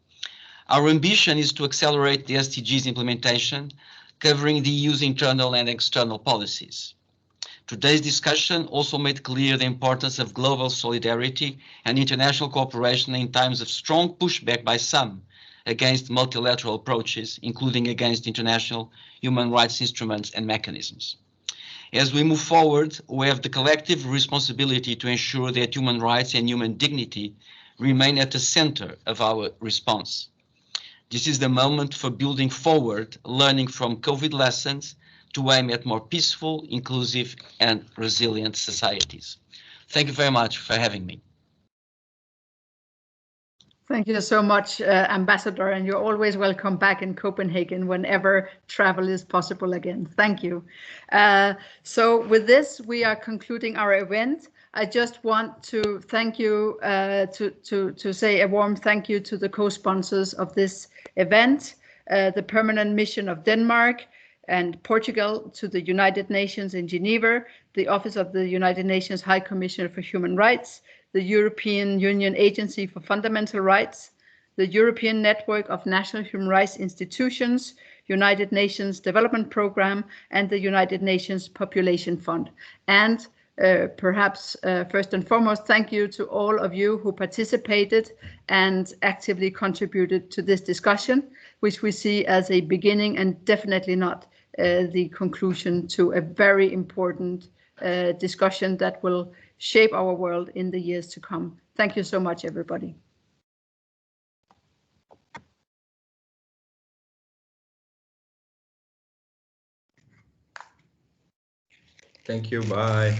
Our ambition is to accelerate the SDGs implementation, covering the EU's internal and external policies. Today's discussion also made clear the importance of global solidarity and international cooperation in times of strong pushback by some against multilateral approaches, including against international human rights instruments and mechanisms. As we move forward, we have the collective responsibility to ensure that human rights and human dignity remain at the center of our response. This is the moment for building forward, learning from COVID lessons, to aim at more peaceful, inclusive, and resilient societies. Thank you very much for having me.
Thank you so much, Ambassador, and you're always welcome back in Copenhagen whenever travel is possible again. Thank you. So with this, we are concluding our event. I just want to thank you, to say a warm thank you to the co-sponsors of this event, the Permanent Mission of Denmark and Portugal to the United Nations in Geneva, the Office of the United Nations High Commissioner for Human Rights, the European Union Agency for Fundamental Rights, the European Network of National Human Rights Institutions, United Nations Development Programme, and the United Nations Population Fund. And perhaps first and foremost, thank you to all of you who participated and actively contributed to this discussion, which we see as a beginning and definitely not the conclusion to a very important discussion that will shape our world in the years to come. Thank you so much, everybody.
Thank you. Bye.